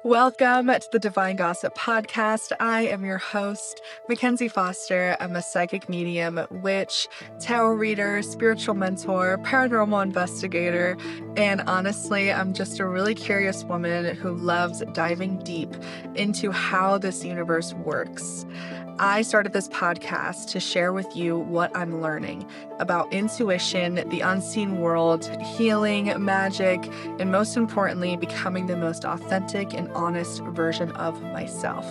Welcome to the Divine Gossip Podcast. I am your host, Mackenzie Foster. I'm a psychic medium, witch, tarot reader, spiritual mentor, paranormal investigator, and honestly, I'm just a really curious woman who loves diving deep into how this universe works. I started this podcast to share with you what I'm learning about intuition, the unseen world, healing, magic, and most importantly, becoming the most authentic and honest version of myself.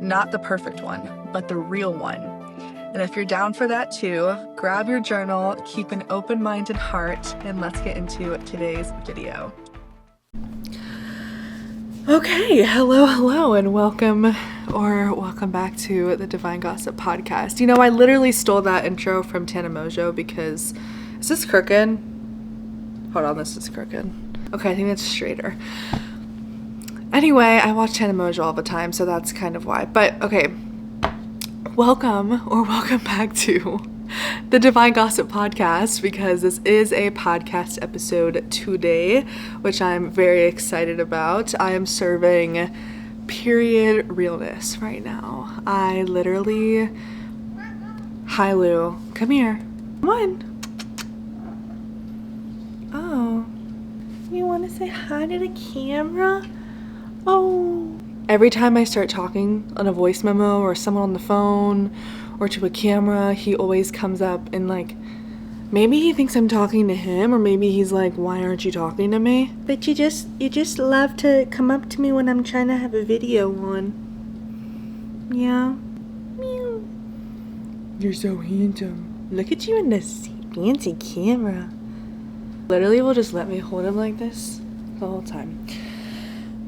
Not the perfect one, but the real one. And if you're down for that too, grab your journal, keep an open-minded heart, and let's get into today's video. Okay, hello, and welcome back to the Divine Gossip Podcast. You know, I literally stole that intro from Tana Mojo because, is this crooked? Hold on, this is crooked. Okay, I think that's straighter. Anyway, I watch Tana Mojo all the time, so that's kind of why. But, okay, welcome back to the Divine Gossip Podcast, because this is a podcast episode today, which I'm very excited about. I am serving period realness right now. I literally... Hi, Lou. Come here. Come on. Oh. You want to say hi to the camera? Oh. Every time I start talking on a voice memo or someone on the phone or to a camera, he always comes up and like, maybe he thinks I'm talking to him, or maybe he's like, why aren't you talking to me? But you just love to come up to me when I'm trying to have a video on. Yeah. Meow. You're so handsome. Look at you in this fancy camera. Literally will just let me hold him like this the whole time.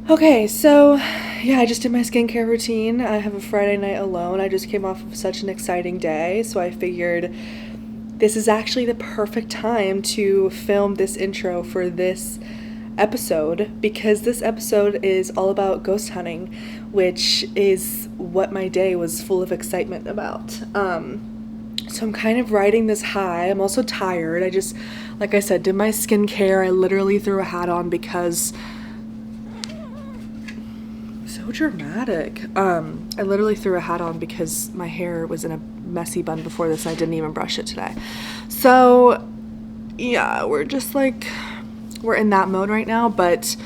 Okay, so yeah, I just did my skincare routine. I have a Friday night alone. I just came off of such an exciting day, so I figured this is actually the perfect time to film this intro for this episode, because this episode is all about ghost hunting, which is what my day was full of excitement about. So I'm kind of riding this high. I'm also tired. I just, like I said, did my skincare. I literally threw a hat on because... So dramatic. I literally threw a hat on because my hair was in a messy bun before this and I didn't even brush it today. So yeah, we're just like, we're in that mode right now, but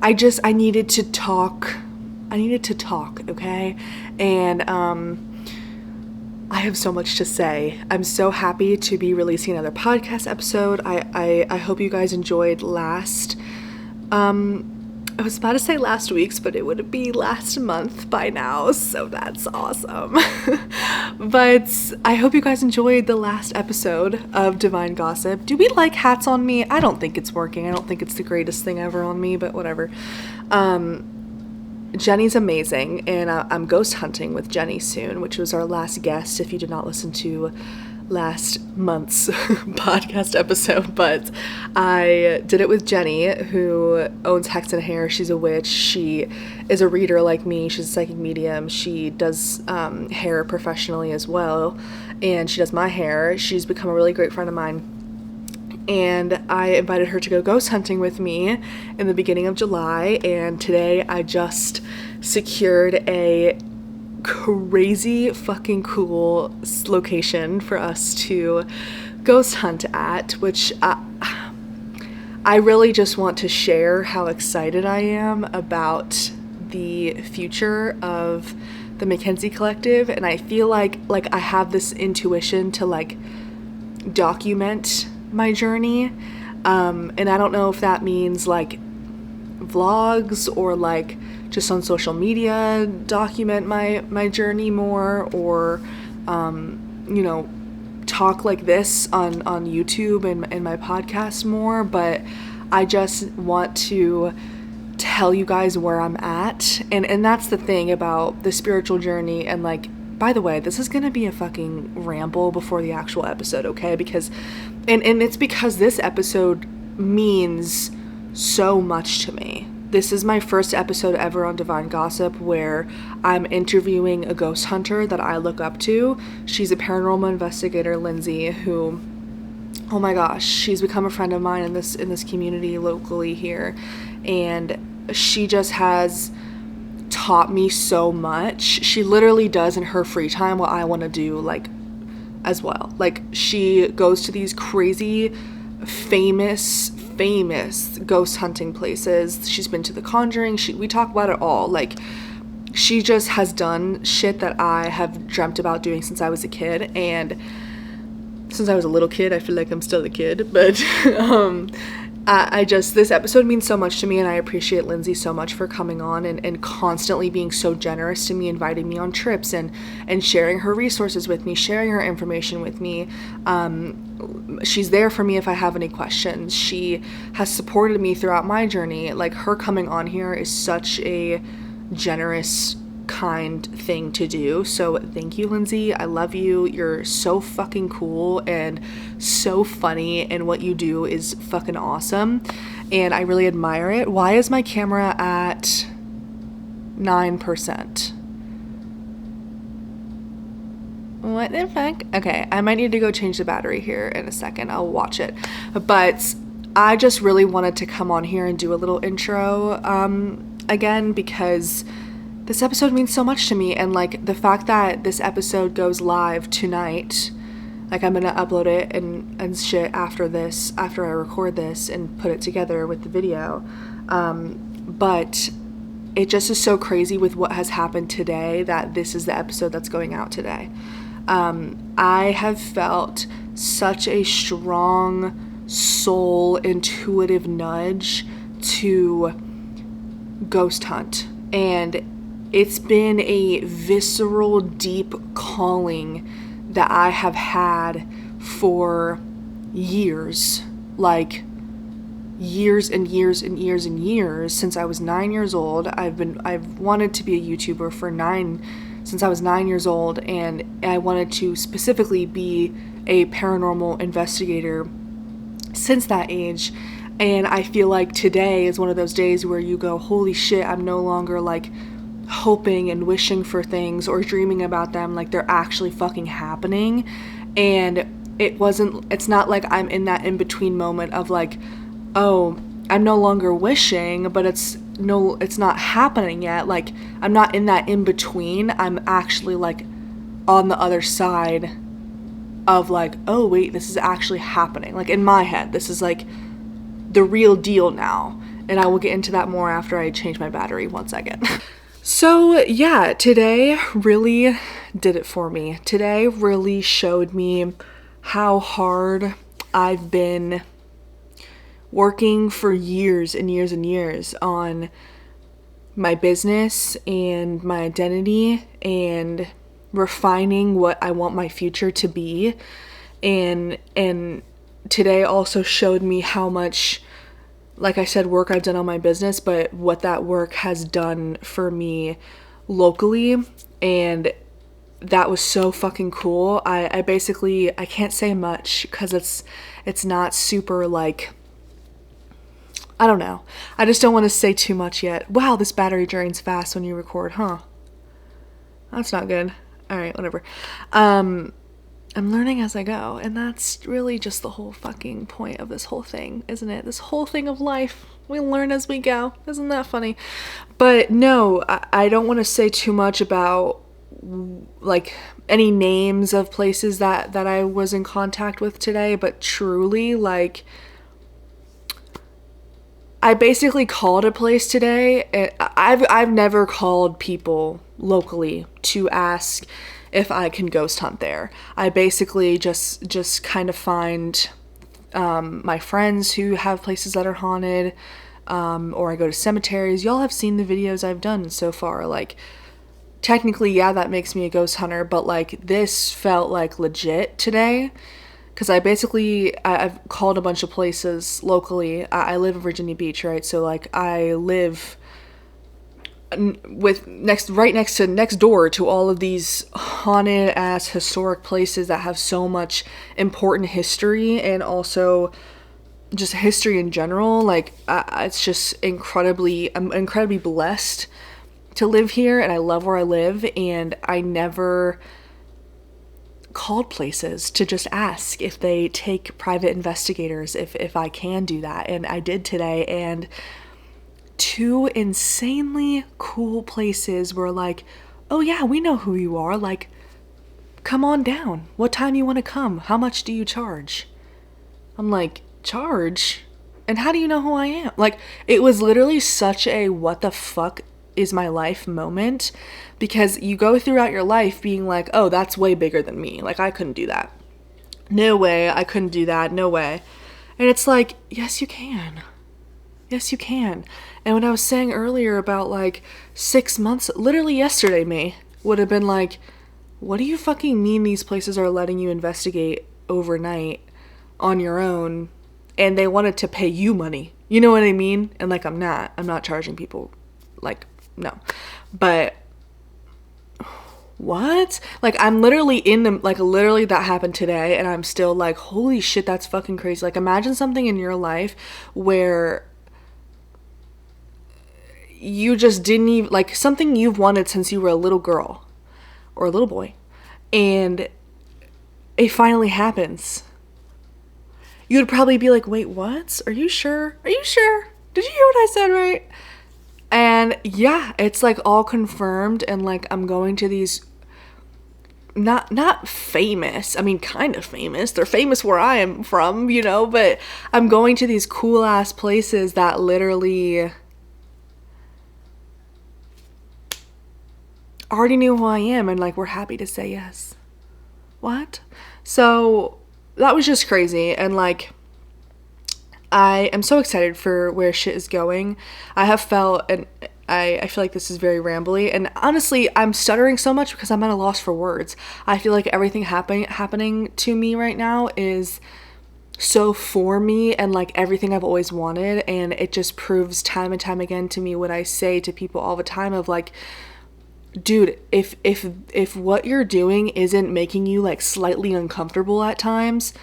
I needed to talk, okay? And I have so much to say. I'm so happy to be releasing another podcast episode. I hope you guys enjoyed last, I was about to say last week's, but it would be last month by now, so that's awesome. But I hope you guys enjoyed the last episode of Divine Gossip. Do we like hats on me? I don't think it's working. I don't think it's the greatest thing ever on me, but whatever. Jenny's amazing, and I'm ghost hunting with Jenny soon, which was our last guest if you did not listen to last month's podcast episode, but I did it with Jenny, who owns Hex and Hair. She's a witch. She is a reader like me. She's a psychic medium. She does hair professionally as well, and she does my hair. She's become a really great friend of mine, and I invited her to go ghost hunting with me in the beginning of July, and today I just secured a crazy fucking cool location for us to ghost hunt at, which I really just want to share how excited I am about the future of the Mackenzie Collective, and I feel like I have this intuition to like document my journey, and I don't know if that means like vlogs or like just on social media document my journey more, or you know, talk like this on YouTube and my podcast more, but I just want to tell you guys where I'm at, and that's the thing about the spiritual journey. And like, by the way, this is gonna be a fucking ramble before the actual episode, okay? Because and it's because this episode means so much to me. This is my first episode ever on Divine Gossip where I'm interviewing a ghost hunter that I look up to. She's a paranormal investigator, Lindsey, who, oh my gosh, she's become a friend of mine in this community locally here, and she just has taught me so much. She literally does in her free time what I want to do, like, as well. Like, she goes to these crazy, famous ghost hunting places. She's been to the Conjuring. We talk about it all. Like, she just has done shit that I have dreamt about doing since I was a kid, and since I was a little kid, I feel like I'm still a kid, but this episode means so much to me, and I appreciate Lindsey so much for coming on and constantly being so generous to me, inviting me on trips and sharing her resources with me, sharing her information with me. She's there for me if I have any questions. She has supported me throughout my journey. Like, her coming on here is such a generous, kind thing to do. So thank you, Lindsey. I love you. You're so fucking cool and so funny, and what you do is fucking awesome, and I really admire it. Why is my camera at 9%? What the fuck? Okay, I might need to go change the battery here in a second. I'll watch it. But I just really wanted to come on here and do a little intro again, because this episode means so much to me, and like the fact that this episode goes live tonight, like I'm gonna upload it and shit after I record this and put it together with the video, but it just is so crazy with what has happened today that this is the episode that's going out today. I have felt such a strong soul intuitive nudge to ghost hunt, and it's been a visceral, deep calling that I have had for years, like years and years and years and years. Since I was 9 years old, I've wanted to be a YouTuber since I was 9 years old, and I wanted to specifically be a paranormal investigator since that age. And I feel like today is one of those days where you go, holy shit, I'm no longer like hoping and wishing for things or dreaming about them, like they're actually fucking happening. And it's not like I'm in that in-between moment of like, oh, I'm no longer wishing, but it's not happening yet. Like, I'm not in that in-between. I'm actually like on the other side of like, oh wait, this is actually happening. Like, in my head, this is like the real deal now. And I will get into that more after I change my battery. 1 second. So yeah, today really did it for me. Today really showed me how hard I've been working for years and years and years on my business and my identity and refining what I want my future to be. And today also showed me how much, like I said, work I've done on my business, but what that work has done for me locally, and that was so fucking cool. I can't say much because it's not super, like, I don't know. I just don't want to say too much yet. Wow, this battery drains fast when you record, huh? That's not good. Alright, whatever. I'm learning as I go, and that's really just the whole fucking point of this whole thing, isn't it? This whole thing of life. We learn as we go. Isn't that funny? But no, I don't want to say too much about, like, any names of places that I was in contact with today, but truly, like, I basically called a place today, and I've never called people locally to ask if I can ghost hunt there. I basically just kind of find my friends who have places that are haunted, or I go to cemeteries. Y'all have seen the videos I've done so far. Like, technically, yeah, that makes me a ghost hunter, but like, this felt like legit today. Because I've called a bunch of places locally. I live in Virginia Beach, right? So like, I live next door to all of these haunted ass historic places that have so much important history, and also just history in general. Like, it's just I'm incredibly blessed to live here, and I love where I live, and I never called places to just ask if they take private investigators, if I can do that, and I did today. And two insanely cool places where like, oh yeah, we know who you are. Like, come on down. What time you want to come? How much do you charge? I'm like, charge? And how do you know who I am? Like, it was literally such a what the fuck is my life moment, because you go throughout your life being like, oh, that's way bigger than me. Like, I couldn't do that. No way. I couldn't do that. No way. And it's like, yes, you can. Yes, you can. And when I was saying earlier about like 6 months, literally yesterday, me would have been like, what do you fucking mean these places are letting you investigate overnight on your own and they wanted to pay you money? You know what I mean? And like, I'm not charging people. Like, no. But what? Like, I'm literally in the, like, literally that happened today and I'm still like, holy shit, that's fucking crazy. Like, imagine something in your life where you just didn't even, like, something you've wanted since you were a little girl or a little boy, and it finally happens. You would probably be like, wait, what? Are you sure? Are you sure? Did you hear what I said right? And yeah, it's like all confirmed, and like I'm going to these not famous, I mean kind of famous. They're famous where I am from, you know, but I'm going to these cool ass places that literally already knew who I am and like we're happy to say yes. What? So that was just crazy, and like I am so excited for where shit is going. I have felt, and I feel like this is very rambly, and honestly I'm stuttering so much because I'm at a loss for words. I feel like everything happening to me right now is so for me and like everything I've always wanted, and it just proves time and time again to me what I say to people all the time of like, dude, if what you're doing isn't making you like slightly uncomfortable at times,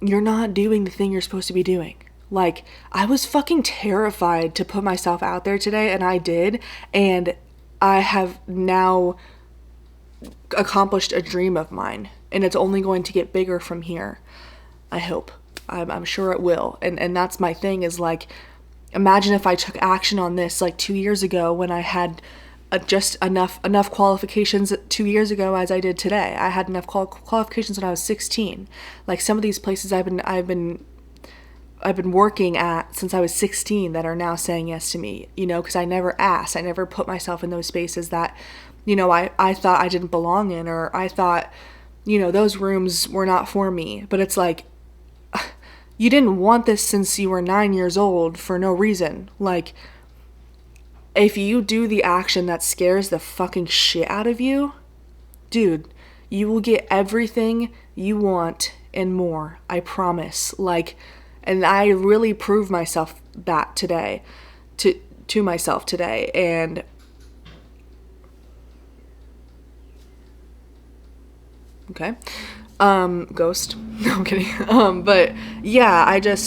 you're not doing the thing you're supposed to be doing. Like, I was fucking terrified to put myself out there today, and I did, and I have now accomplished a dream of mine, and it's only going to get bigger from here. I hope. I'm sure it will. And that's my thing, is like, imagine if I took action on this like 2 years ago when I had just enough qualifications 2 years ago as I did today. I had enough qualifications when I was 16. Like, some of these places I've been working at since I was 16 that are now saying yes to me, you know, because I never asked. I never put myself in those spaces that, you know, I thought I didn't belong in, or I thought, you know, those rooms were not for me. But it's like, you didn't want this since you were 9 years old for no reason. Like, if you do the action that scares the fucking shit out of you, dude, you will get everything you want and more. I promise. Like, and I really proved myself that today, to myself today. And okay. Ghost. No, I'm kidding. But yeah,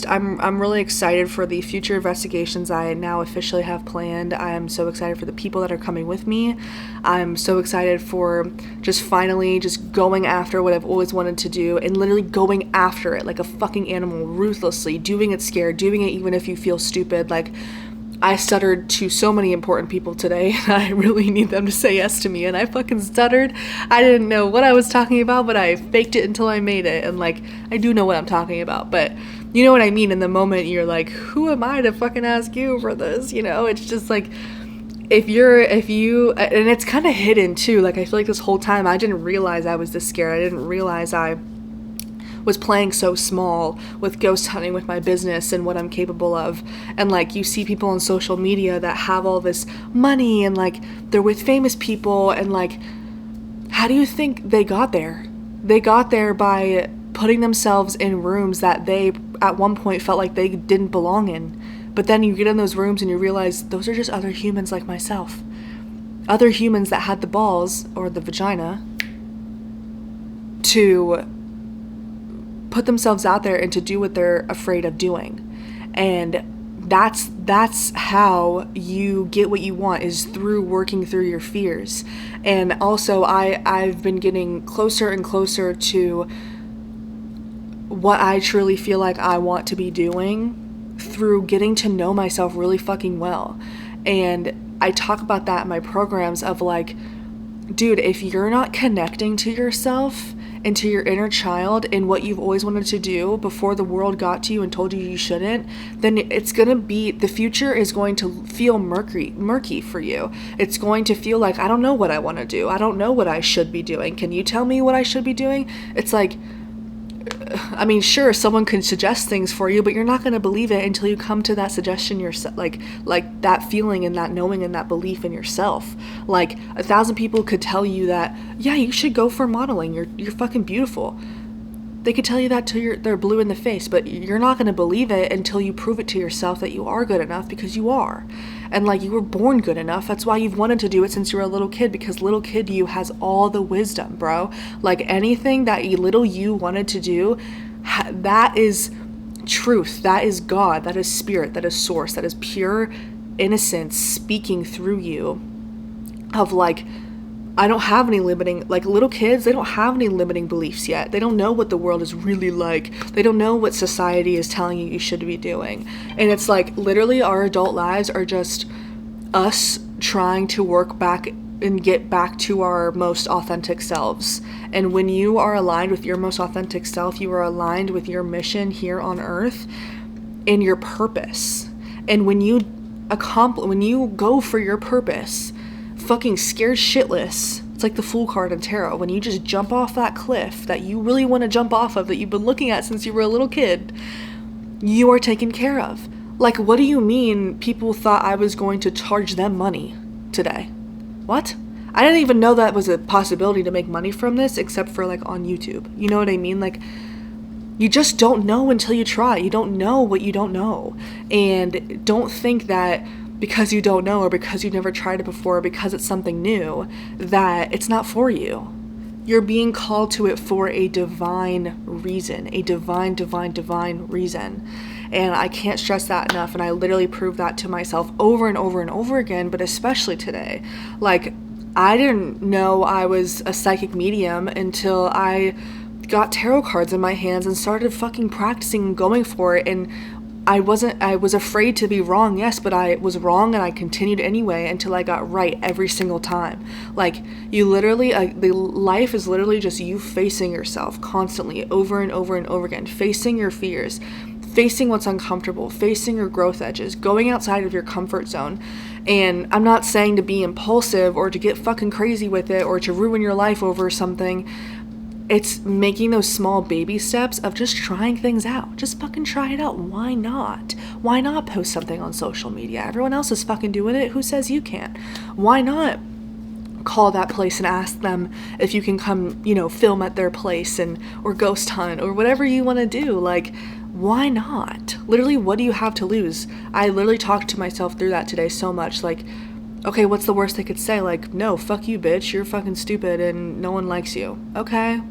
I'm really excited for the future investigations I now officially have planned. I am so excited for the people that are coming with me. I'm so excited for just finally just going after what I've always wanted to do, and literally going after it like a fucking animal, ruthlessly, doing it scared, doing it even if you feel stupid. Like, I stuttered to so many important people today, and I really need them to say yes to me, and I fucking stuttered. I didn't know what I was talking about, but I faked it until I made it, and like, I do know what I'm talking about, but you know what I mean. In the moment, you're like, who am I to fucking ask you for this, you know? It's just like, if you, and it's kind of hidden too, like, I feel like this whole time, I didn't realize I was this scared. I didn't realize I was playing so small with ghost hunting, with my business and what I'm capable of. And like, you see people on social media that have all this money, and like, they're with famous people, and like, how do you think they got there? They got there by putting themselves in rooms that they at one point felt like they didn't belong in. But then you get in those rooms and you realize those are just other humans like myself. Other humans that had the balls, or the vagina, to put themselves out there and to do what they're afraid of doing. And that's how you get what you want, is through working through your fears. And also I've been getting closer and closer to what I truly feel like I want to be doing, through getting to know myself really fucking well. And I talk about that in my programs of like, dude, if you're not connecting to yourself and to your inner child and what you've always wanted to do before the world got to you and told you you shouldn't, then it's going to be, the future is going to feel murky for you. It's going to feel like, I don't know what I want to do. I don't know what I should be doing. Can you tell me what I should be doing? It's like, I mean, sure, someone can suggest things for you, but you're not going to believe it until you come to that suggestion yourself, like that feeling and that knowing and that belief in yourself. Like 1,000 people could tell you that, yeah, you should go for modeling. You're fucking beautiful. They could tell you that till they're blue in the face, but you're not going to believe it until you prove it to yourself that you are good enough, because you are. And like, you were born good enough. That's why you've wanted to do it since you were a little kid, because little kid you has all the wisdom, bro. Like anything that little you wanted to do, that is truth. That is God. That is spirit. That is source. That is pure innocence speaking through you of like, I don't have any limiting, like little kids, they don't have any limiting beliefs yet. They don't know what the world is really like. They don't know what society is telling you should be doing. And it's like literally our adult lives are just us trying to work back and get back to our most authentic selves. And when you are aligned with your most authentic self, you are aligned with your mission here on earth and your purpose. And when you go for your purpose, fucking scared shitless, it's like the Fool card in tarot. When you just jump off that cliff that you really want to jump off of, that you've been looking at since you were a little kid, you are taken care of. Like, what do you mean people thought I was going to charge them money today? What? I didn't even know that was a possibility to make money from this, except for like on YouTube. You know what I mean? Like, you just don't know until you try. You don't know what you don't know. And don't think that because you don't know, or because you've never tried it before, or because it's something new, that it's not for you. You're being called to it for a divine reason, a divine reason. And I can't stress that enough. And I literally proved that to myself over and over and over again, but especially today. Like, I didn't know I was a psychic medium until I got tarot cards in my hands and started fucking practicing and going for it. And I was afraid to be wrong, yes, but I was wrong and I continued anyway until I got right every single time. Like, you literally, the life is literally just you facing yourself constantly over and over and over again, facing your fears, facing what's uncomfortable, facing your growth edges, going outside of your comfort zone. And I'm not saying to be impulsive or to get fucking crazy with it or to ruin your life over something. It's making those small baby steps of just trying things out. Just fucking try it out. Why not? Why not post something on social media? Everyone else is fucking doing it. Who says you can't? Why not call that place and ask them if you can come, film at their place or ghost hunt or whatever you want to do? Like, why not? Literally, what do you have to lose? I literally talked to myself through that today so much. Like, okay, what's the worst they could say? Like, no, fuck you, bitch. You're fucking stupid and no one likes you. Okay.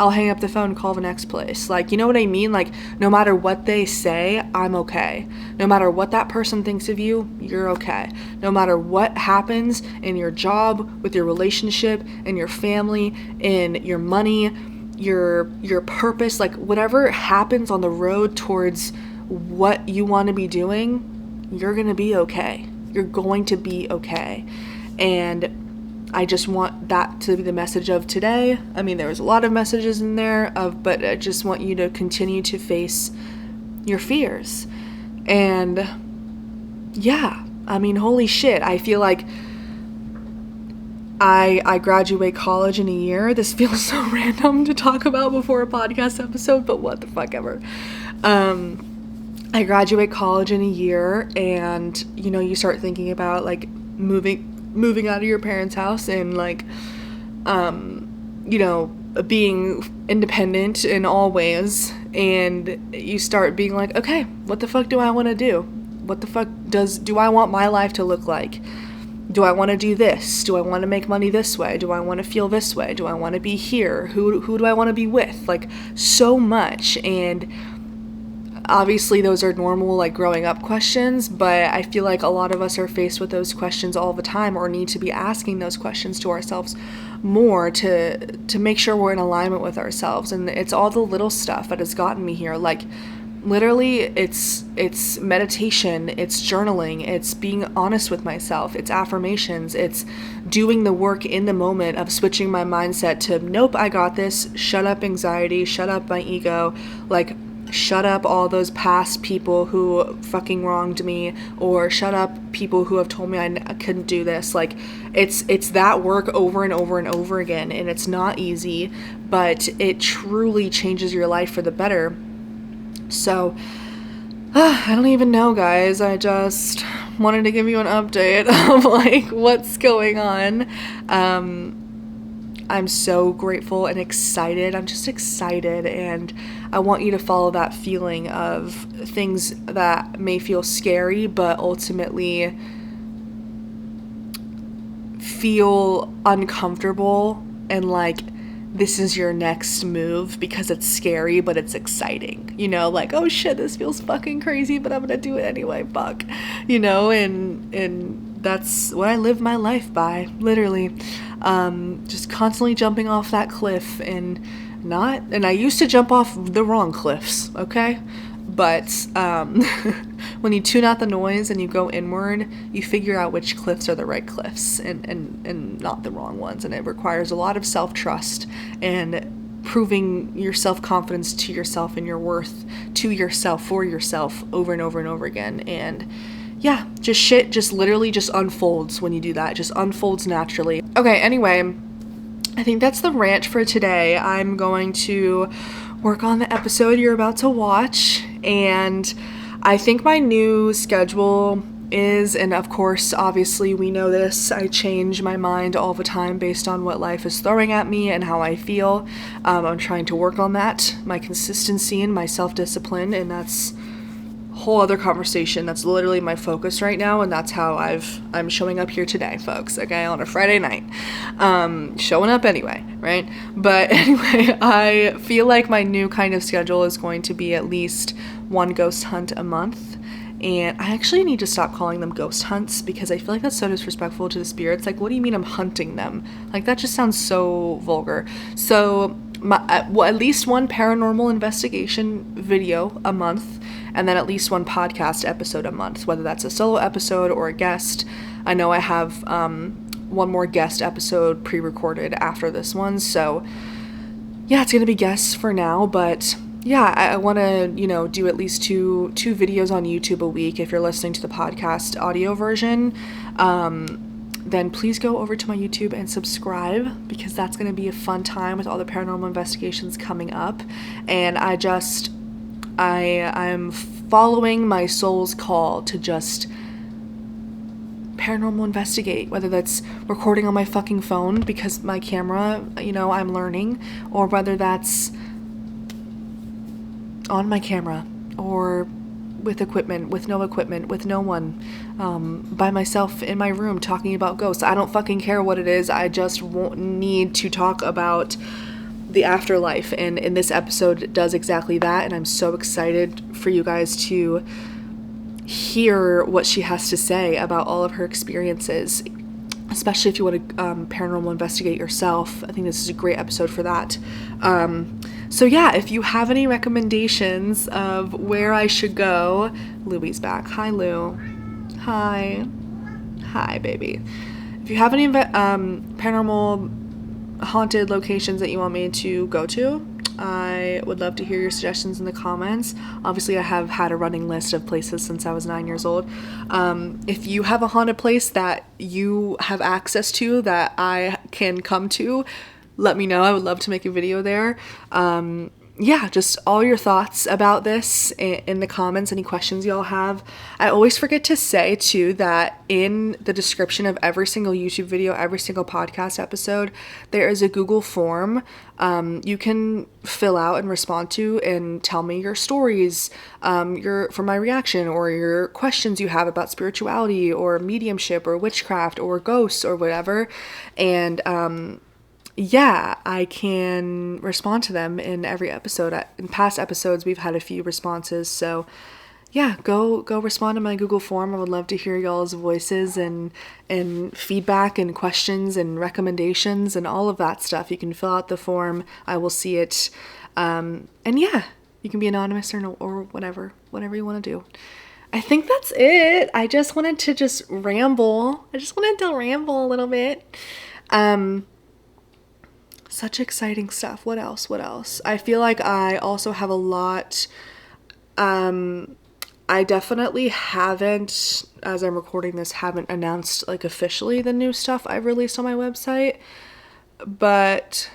I'll hang up the phone and call the next place. Like, you know what I mean? Like, no matter what they say, I'm okay. No matter what that person thinks of you, you're okay. No matter what happens in your job, with your relationship, in your family, in your money, your purpose, like whatever happens on the road towards what you want to be doing, you're going to be okay. You're going to be okay. And I just want that to be the message of today. I mean, there was a lot of messages in there, but I just want you to continue to face your fears. And yeah, I mean, holy shit. I feel like I graduate college in a year. This feels so random to talk about before a podcast episode, but what the fuck ever. I graduate college in a year, and you start thinking about like moving out of your parents' house and like being independent in all ways, and you start being like, okay, what the fuck do I want to do? What the fuck do I want my life to look like? Do I want to do this? Do I want to make money this way? Do I want to feel this way? Do I want to be here? Who do I want to be with? Like, so much. And obviously those are normal, like, growing up questions, but I feel like a lot of us are faced with those questions all the time, or need to be asking those questions to ourselves more to make sure we're in alignment with ourselves. And it's all the little stuff that has gotten me here. Like, literally, it's meditation, it's journaling, it's being honest with myself, it's affirmations, it's doing the work in the moment of switching my mindset to, nope, I got this, shut up anxiety, shut up my ego, like, shut up all those past people who fucking wronged me, or shut up people who have told me I couldn't do this. Like, it's that work over and over and over again, and it's not easy, but it truly changes your life for the better. So, I don't even know, guys. I just wanted to give you an update of, like, what's going on. I'm so grateful and excited. I'm just excited, and I want you to follow that feeling of things that may feel scary, but ultimately feel uncomfortable, and like this is your next move because it's scary, but it's exciting. You know, like, oh shit, this feels fucking crazy, but I'm gonna do it anyway, fuck. You know, and that's what I live my life by, literally. Just constantly jumping off that cliff, and I used to jump off the wrong cliffs, okay? But when you tune out the noise and you go inward, you figure out which cliffs are the right cliffs and not the wrong ones. And it requires a lot of self-trust and proving your self-confidence to yourself and your worth to yourself, for yourself, over and over and over again. And yeah, shit just literally just unfolds when you do that. It just unfolds naturally. Okay, anyway, I think that's the rant for today. I'm going to work on the episode you're about to watch, and I think my new schedule is, and of course, obviously we know this, I change my mind all the time based on what life is throwing at me and how I feel. I'm trying to work on that, my consistency and my self-discipline, and that's whole other conversation. That's literally my focus right now, and that's how I'm showing up here today, folks, okay, on a Friday night, showing up anyway, right? But anyway, I feel like my new kind of schedule is going to be at least one ghost hunt a month, and I actually need to stop calling them ghost hunts because I feel like that's so disrespectful to the spirits. Like, what do you mean I'm hunting them? Like, that just sounds so vulgar. So at least one paranormal investigation video a month, and then at least one podcast episode a month, whether that's a solo episode or a guest. I know I have one more guest episode pre-recorded after this one, so yeah, it's gonna be guests for now, but yeah, I want to, do at least two videos on YouTube a week. If you're listening to the podcast audio version, then please go over to my YouTube and subscribe, because that's going to be a fun time with all the paranormal investigations coming up. And I'm following my soul's call to just paranormal investigate, whether that's recording on my fucking phone because my camera, I'm learning, or whether that's on my camera, or with equipment, with no equipment, with no one, by myself in my room talking about ghosts. I don't fucking care what it is. I just won't need to talk about the afterlife, and in this episode does exactly that, and I'm so excited for you guys to hear what she has to say about all of her experiences, especially if you want to paranormal investigate yourself. I think this is a great episode for that. So yeah, if you have any recommendations of where I should go, Louie's back. Hi, Lou. Hi, baby. If you have any paranormal haunted locations that you want me to go to, I would love to hear your suggestions in the comments. Obviously, I have had a running list of places since I was 9 years old. If you have a haunted place that you have access to that I can come to, let me know. I would love to make a video there. Yeah, just all your thoughts about this in the comments, any questions y'all have. I always forget to say, too, that in the description of every single YouTube video, every single podcast episode, there is a Google form you can fill out and respond to and tell me your stories for my reaction, or your questions you have about spirituality or mediumship or witchcraft or ghosts or whatever. And yeah, I can respond to them in every episode. In past episodes, we've had a few responses, so yeah, go respond to my Google form. I would love to hear y'all's voices and feedback and questions and recommendations and all of that stuff. You can fill out the form. I will see it. And yeah, You can be anonymous or no, or whatever you want to do. I think that's it. I just wanted to just ramble. I just wanted to ramble a little bit. Um, Such exciting stuff. What else? What else? I feel like I also have a lot. I definitely haven't, as I'm recording this, haven't announced like officially the new stuff I've released on my website. But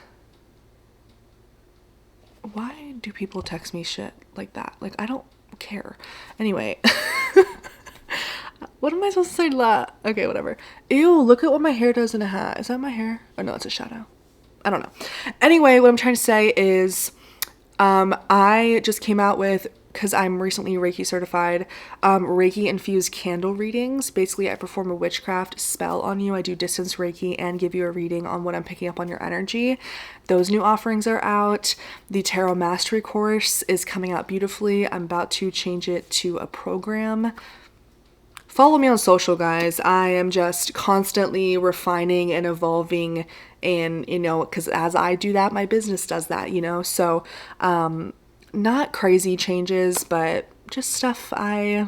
why do people text me shit like that? Like, I don't care. Anyway. What am I supposed to say? Okay, whatever. Ew, look at what my hair does in a hat. Is that my hair? Oh no, it's a shadow. I don't know. Anyway, what I'm trying to say is I just came out with, because I'm recently Reiki certified, Reiki infused candle readings. Basically, I perform a witchcraft spell on you. I do distance Reiki and give you a reading on what I'm picking up on your energy. Those new offerings are out. The Tarot Mastery course is coming out beautifully. I'm about to change it to a program. Follow me on social, guys. I am just constantly refining and evolving, and because as I do that, my business does that, so not crazy changes, but just stuff I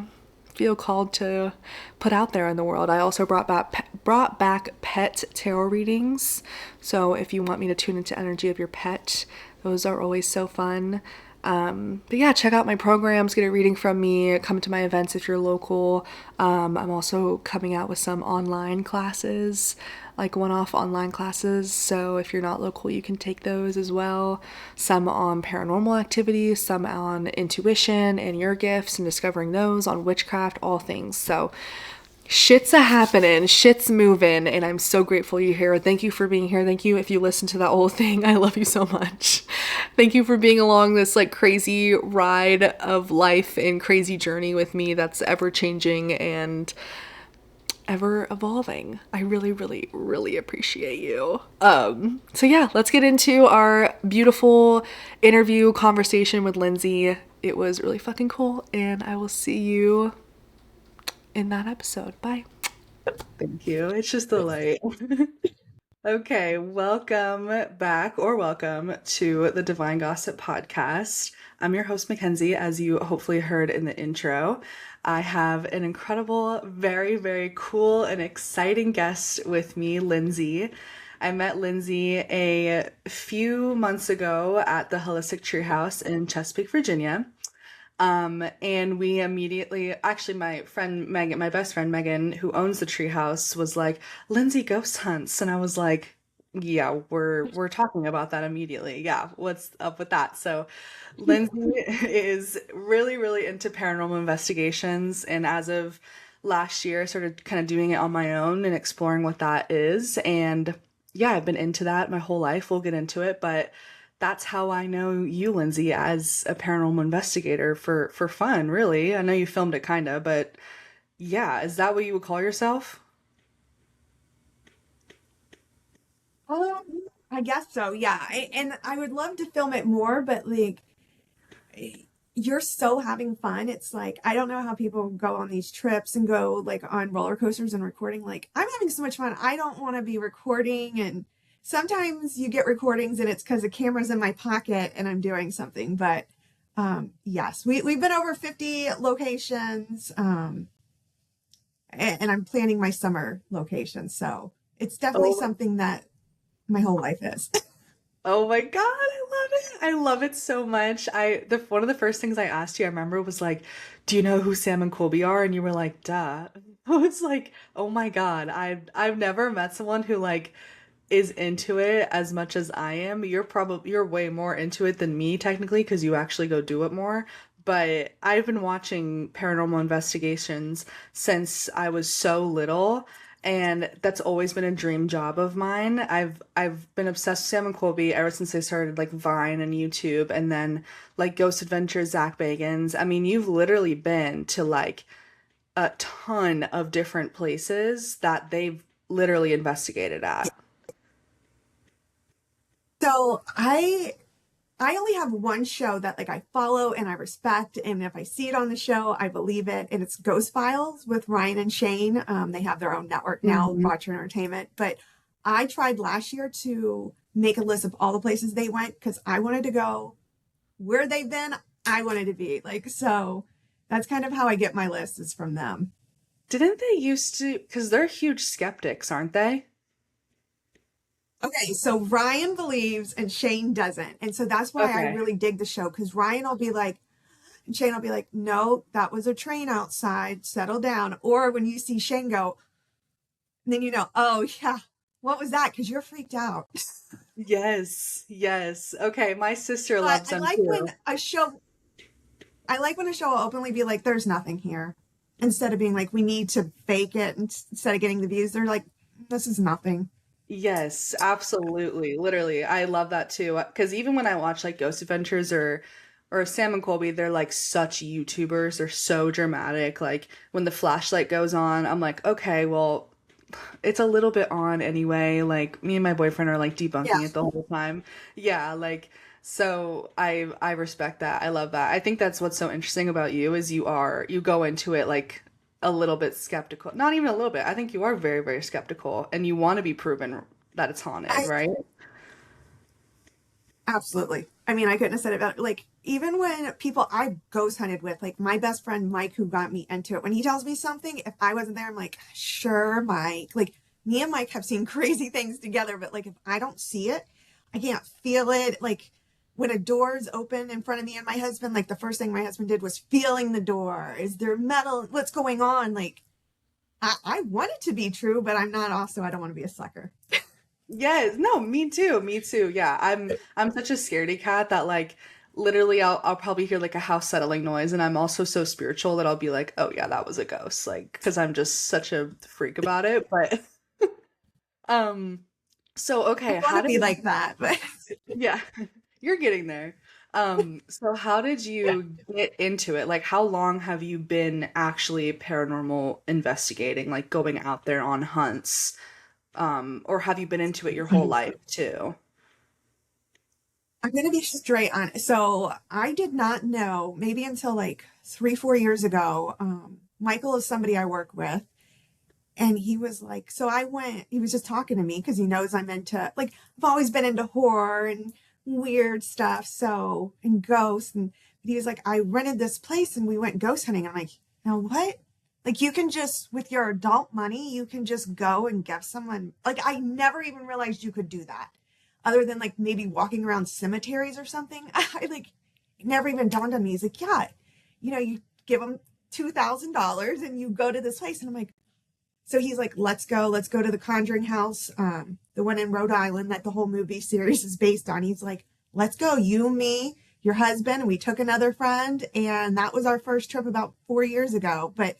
feel called to put out there in the world. I also brought back pet tarot readings, so if you want me to tune into energy of your pet, those are always so fun. But yeah, check out my programs, get a reading from me, come to my events if you're local. I'm also coming out with some online classes, like one-off online classes. So if you're not local, you can take those as well. Some on paranormal activities, some on intuition and your gifts and discovering those, on witchcraft, all things. So shit's a happening, shit's moving, and I'm so grateful you're here. Thank you for being here. Thank you if you listened to that whole thing. I love you so much. Thank you for being along this like crazy ride of life and crazy journey with me that's ever changing and ever evolving. I really, really, really appreciate you. So yeah, let's get into our beautiful interview conversation with Lindsey. It was really fucking cool, and I will see you in that episode. Bye. Thank you. It's just the light. Okay, welcome back, or welcome to the Divine Gossip Podcast. I'm your host, Mackenzie, as you hopefully heard in the intro. I have an incredible, very, very cool and exciting guest with me, Lindsey. I met Lindsey a few months ago at the Holistic Treehouse in Chesapeake, Virginia. And we immediately, actually my friend Megan, my best friend Megan, who owns the treehouse, was like, Lindsey ghost hunts. And I was like, yeah, we're talking about that immediately. Yeah, what's up with that? So Lindsey is really, really into paranormal investigations. And as of last year, I started kind of doing it on my own and exploring what that is. And yeah, I've been into that my whole life. We'll get into it, but that's how I know you, Lindsey, as a paranormal investigator for fun, really. I know you filmed it kind of, but yeah, is that what you would call yourself? I guess so, yeah. And I would love to film it more, but like you're so having fun. It's like I don't know how people go on these trips and go like on roller coasters and recording. Like I'm having so much fun. I don't want to be recording, and sometimes you get recordings and it's because the camera's in my pocket and I'm doing something. But yes, we've been over 50 locations, and I'm planning my summer location. So it's definitely Oh, something that my whole life is. oh my God, I love it. I love it so much. The one of the first things I asked you, I remember, was like, "Do you know who Sam and Colby are?" And you were like, "Duh." I was like, "Oh my God, I've never met someone who like is into it as much as I am. You're way more into it than me technically because you actually go do it more. But I've been watching paranormal investigations since I was so little, and that's always been a dream job of mine. I've been obsessed with Sam and Colby ever since I started like Vine and YouTube, and then like Ghost Adventures, Zach Bagans. I mean, you've literally been to like a ton of different places that they've literally investigated at. So I only have one show that like I follow and I respect, and if I see it on the show, I believe it. And it's Ghost Files with Ryan and Shane. They have their own network now, Mhm. Watcher Entertainment. But I tried last year to make a list of all the places they went because I wanted to go where they've been. I wanted to be. Like, so that's kind of how I get my list is from them. Didn't they used to, because they're huge skeptics, aren't they? Okay, so Ryan believes and Shane doesn't. And so that's why I Okay. really dig the show because Ryan will be like, and Shane will be like, no, that was a train outside, settle down. Or when you see Shane go, then you know, oh, yeah, what was that? Because you're freaked out. Yes, yes. Okay, my sister But loves them too. I like when a show will openly be like, there's nothing here. Instead of being like, we need to fake it. And instead of getting the views, they're like, this is nothing. Yes, absolutely. Literally. I love that too. Because even when I watch like Ghost Adventures or Sam and Colby, they're like such YouTubers. They're so dramatic. Like when the flashlight goes on, I'm like, okay, well, it's a little bit on anyway. Like me and my boyfriend are like Yeah. debunking it the whole time. Yeah, like so I respect that. I love that. I think that's what's so interesting about you is you go into it like a little bit skeptical. Not even a little bit. I think you are very, very skeptical and you want to be proven that it's haunted, I right? Absolutely. I mean, I couldn't have said it better. Like, even when people I ghost hunted with, like my best friend Mike, who got me into it, when he tells me something, if I wasn't there, I'm like, sure, Mike. Like, me and Mike have seen crazy things together, but like, if I don't see it, I can't feel it. Like, when a door's open in front of me and my husband, like, the first thing my husband did was feeling the door. Is there metal? What's going on? Like, I want it to be true, but I'm not also, I don't want to be a sucker. Yes, no, me too. Me too. Yeah, I'm such a scaredy cat that like literally I'll probably hear like a house settling noise and I'm also so spiritual that I'll be like, "Oh yeah, that was a ghost." Like because I'm just such a freak about it, but um so I okay, want how to did be like that, but yeah, you're getting there. So how did you get into it? Like how long have you been actually paranormal investigating, like going out there on hunts? Or have you been into it your whole life too? I'm going to be straight on. So I did not know, maybe until like 3, 4 years ago. Michael is somebody I work with. And he was like, so I went, he was just talking to me because he knows I'm into, like, I've always been into horror and weird stuff. So, and ghosts. And but he was like, I rented this place and we went ghost hunting. I'm like, now what? Like, you can just, with your adult money, you can just go and give someone, like, I never even realized you could do that other than like maybe walking around cemeteries or something. I like, it never even dawned on me. He's like, yeah, you give them $2,000 and you go to this place. And I'm like, so he's like, let's go to the Conjuring House, the one in Rhode Island that the whole movie series is based on. He's like, let's go, you, me, your husband, and we took another friend, and that was our first trip about 4 years ago. But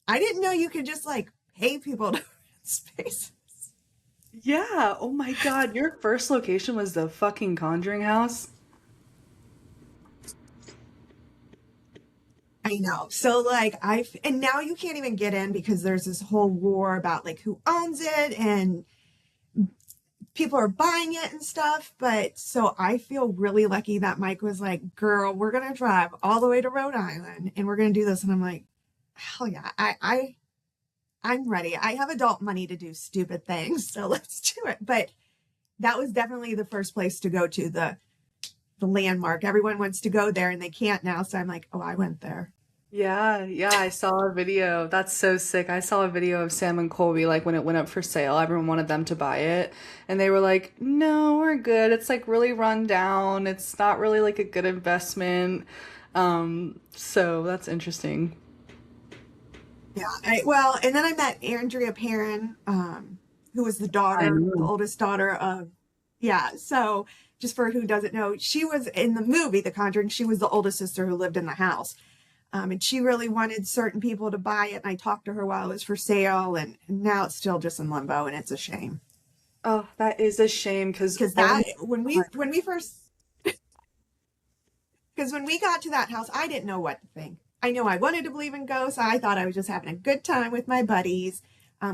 I didn't know you could just like pay people to space. Yeah. Oh my God. Your first location was the fucking Conjuring House? I know. So like and now you can't even get in because there's this whole war about like who owns it and people are buying it and stuff. But so I feel really lucky that Mike was like, girl, we're going to drive all the way to Rhode Island and we're going to do this. And I'm like, hell yeah, I'm ready. I have adult money to do stupid things. So let's do it. But that was definitely the first place to go to the landmark. Everyone wants to go there and they can't now. So I'm like, oh, I went there. Yeah, yeah, I saw a video. That's so sick. I saw a video of Sam and Colby, like when it went up for sale. Everyone wanted them to buy it. And they were like, no, we're good. It's like really run down. It's not really like a good investment. So that's interesting. Yeah. Well, and then I met Andrea Perrin, who was I the know. oldest daughter of, yeah. So just for who doesn't know, she was in the movie The Conjuring. She was the oldest sister who lived in the house. And she really wanted certain people to buy it. And I talked to her while it was for sale. And now it's still just in limbo. And it's a shame. Oh, that is a shame because Because oh that, my God. when we first, because when we got to that house, I didn't know what to think. I know I wanted to believe in ghosts. I thought I was just having a good time with my buddies.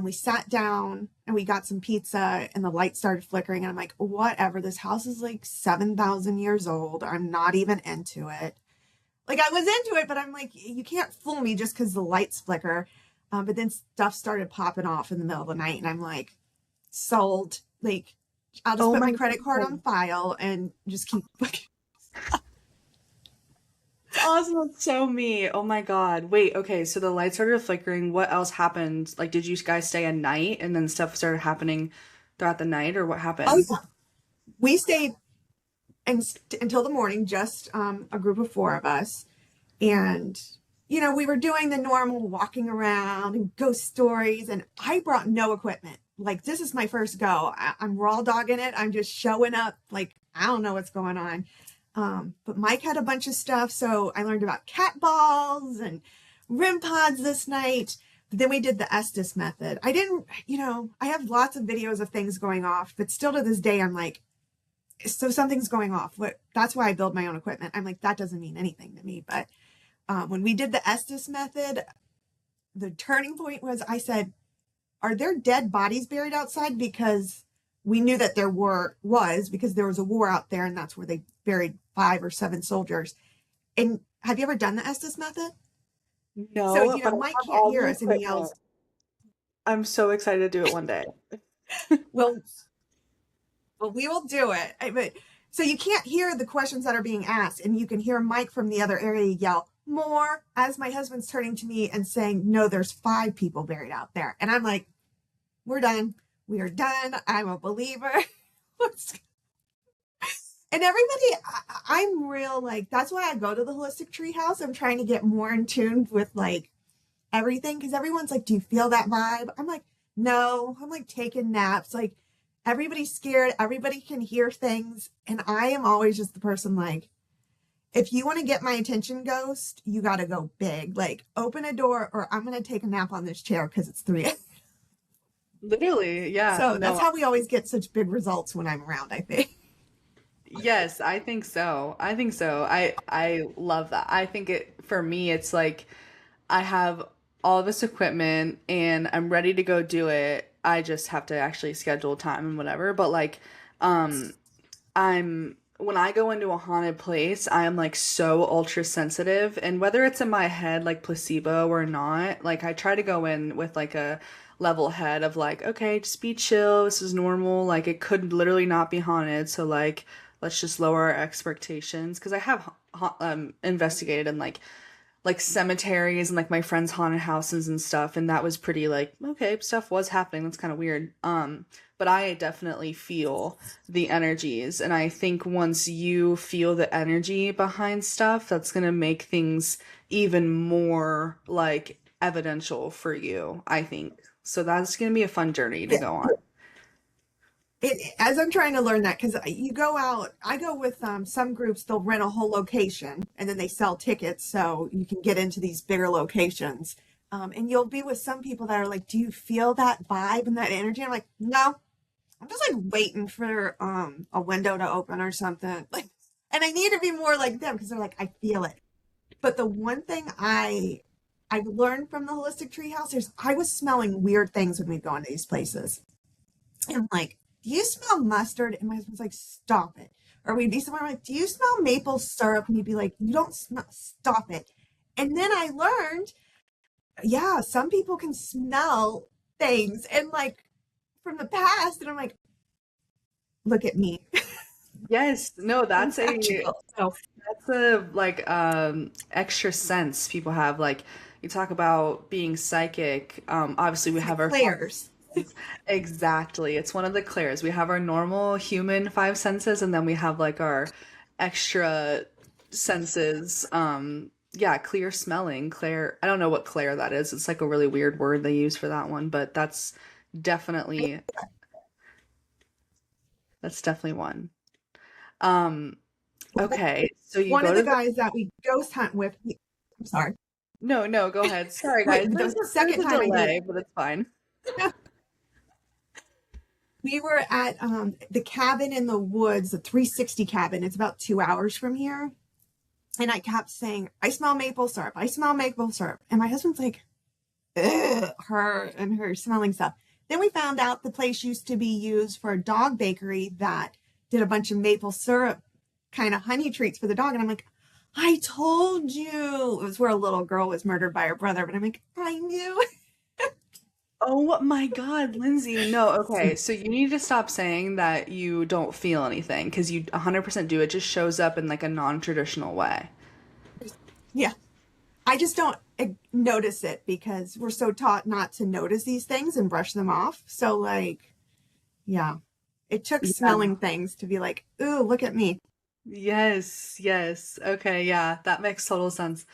We sat down and we got some pizza and the light started flickering. And I'm like, whatever. This house is like 7,000 years old. I'm not even into it. Like I was into it, but I'm like, you can't fool me just because the lights flicker. But then stuff started popping off in the middle of the night. And I'm like, sold. Like, I'll just Oh put my my credit card God. on file and just keep looking. awesome. That's so me. Oh my God. Wait, okay, so the lights started flickering. What else happened? Like, did you guys stay at night and then stuff started happening throughout the night, or what Oh, happened? yeah. We stayed until the morning, just a group of four of us. And, we were doing the normal walking around and ghost stories. And I brought no equipment. Like, this is my first go. I'm raw dogging it. I'm just showing up. Like, I don't know what's going on. But Mike had a bunch of stuff. So I learned about cat balls and REM pods this night. But then we did the Estes method. I didn't, I have lots of videos of things going off, but still to this day, I'm like, so something's going off. That's why I build my own equipment. I'm like, that doesn't mean anything to me. But when we did the Estes method, the turning point was I said, are there dead bodies buried outside? Because we knew that because there was a war out there, and that's where they buried 5 or 7 soldiers. And have you ever done the Estes method? So, No, but I Mike have can't all hear the us and he equipment. yells, I'm so excited to do it one day. well, we will do it. But so you can't hear the questions that are being asked, and you can hear Mike from the other area yell more as my husband's turning to me and saying, no, there's 5 people buried out there. And I'm like, we're done. We are done. I'm a believer. And everybody, I'm real, like, that's why I go to the holistic tree house. I'm trying to get more in tune with like everything, because everyone's like, do you feel that vibe? I'm like, no. I'm like taking naps. Like, everybody's scared, everybody can hear things, and I am always just the person like, if you want to get my attention, ghost, you got to go big. Like, open a door, or I'm going to take a nap on this chair because it's 3 a.m. Literally, yeah. So that's No, how we always get such big results when I'm around, I think. yes, I think so. I think so. I love that. I think it for me it's like I have all of this equipment and I'm ready to go do it. I just have to actually schedule time and whatever. But like um I'm when I go into a haunted place, I am like so ultra sensitive, and whether it's in my head like placebo or not, like I try to go in with like a level head of like, okay, just be chill, this is normal, like it could literally not be haunted, so like let's just lower our expectations because I have investigated in like cemeteries and like my friends' haunted houses and stuff, and that was pretty like okay, stuff was happening. That's kind of weird. But I definitely feel the energies, and I think once you feel the energy behind stuff, that's gonna make things even more like evidential for you, I think. So that's gonna be a fun journey to Yeah. go on. As I'm trying to learn that, because you go out, I go with some groups, they'll rent a whole location and then they sell tickets so you can get into these bigger locations. And you'll be with some people that are like, do you feel that vibe and that energy? I'm like, no, I'm just like waiting for a window to open or something. Like, and I need to be more like them because they're like, I feel it. But the one thing I've learned from the holistic treehouse is I was smelling weird things when we go into these places. And I'm like, do you smell mustard? And my husband's like, stop it. Or we'd be somewhere like, do you smell maple syrup? And he'd be like, you don't smell, stop it. And then I learned, yeah, some people can smell things and like from the past. And I'm like, look at me. Yes, no, I'm that's a magical. So that's a like extra sense people have. Like you talk about being psychic. Obviously we it's have like our Claire's. exactly. It's one of the clairs. We have our normal human 5 senses, and then we have like our extra senses. Yeah, clear smelling, clair. I don't know what clair that is. It's like a really weird word they use for that one, but definitely that's definitely one. Um, okay, so you One of go the to the guys that we ghost hunt with, I'm sorry. no, no, go ahead. Sorry, Wait, guys. the There's second a time I did delay, but it's fine. it, we were at the cabin in the woods, the 360 cabin. It's about 2 hours from here. And I kept saying, I smell maple syrup. I smell maple syrup. And my husband's like, ugh, her smelling stuff. Then we found out the place used to be used for a dog bakery that did a bunch of maple syrup kind of honey treats for the dog. And I'm like, I told you. It was where a little girl was murdered by her brother. But I'm like, I knew. Oh my God, Lindsay. No, okay. So you need to stop saying that you don't feel anything because you 100% do. It just shows up in like a non-traditional way. Yeah. I just don't notice it because we're so taught not to notice these things and brush them off. So, like, yeah, it took Yeah. smelling things to be like, ooh, look at me. Yes, yes. Okay, yeah, that makes total sense.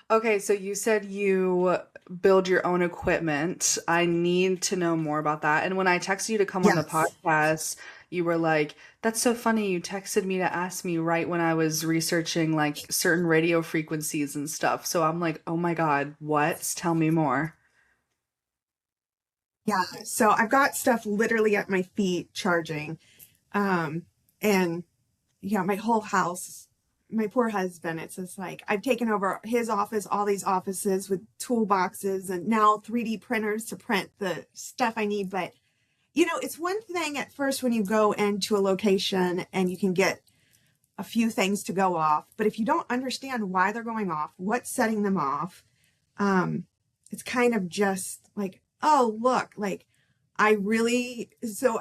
Okay, so you said you build your own equipment. I need to know more about that. And when I texted you to come on the Yes. podcast, you were like, "That's so funny. You texted me to ask me right when I was researching like certain radio frequencies and stuff." So I'm like, "Oh my God, what? Tell me more." Yeah. So I've got stuff literally at my feet charging. Um, and yeah, my whole house, my poor husband, it's just like I've taken over his office, all these offices with toolboxes and now 3D printers to print the stuff I need. But, it's one thing at first when you go into a location and you can get a few things to go off. But if you don't understand why they're going off, what's setting them off, um, it's kind of just like, oh, look, like so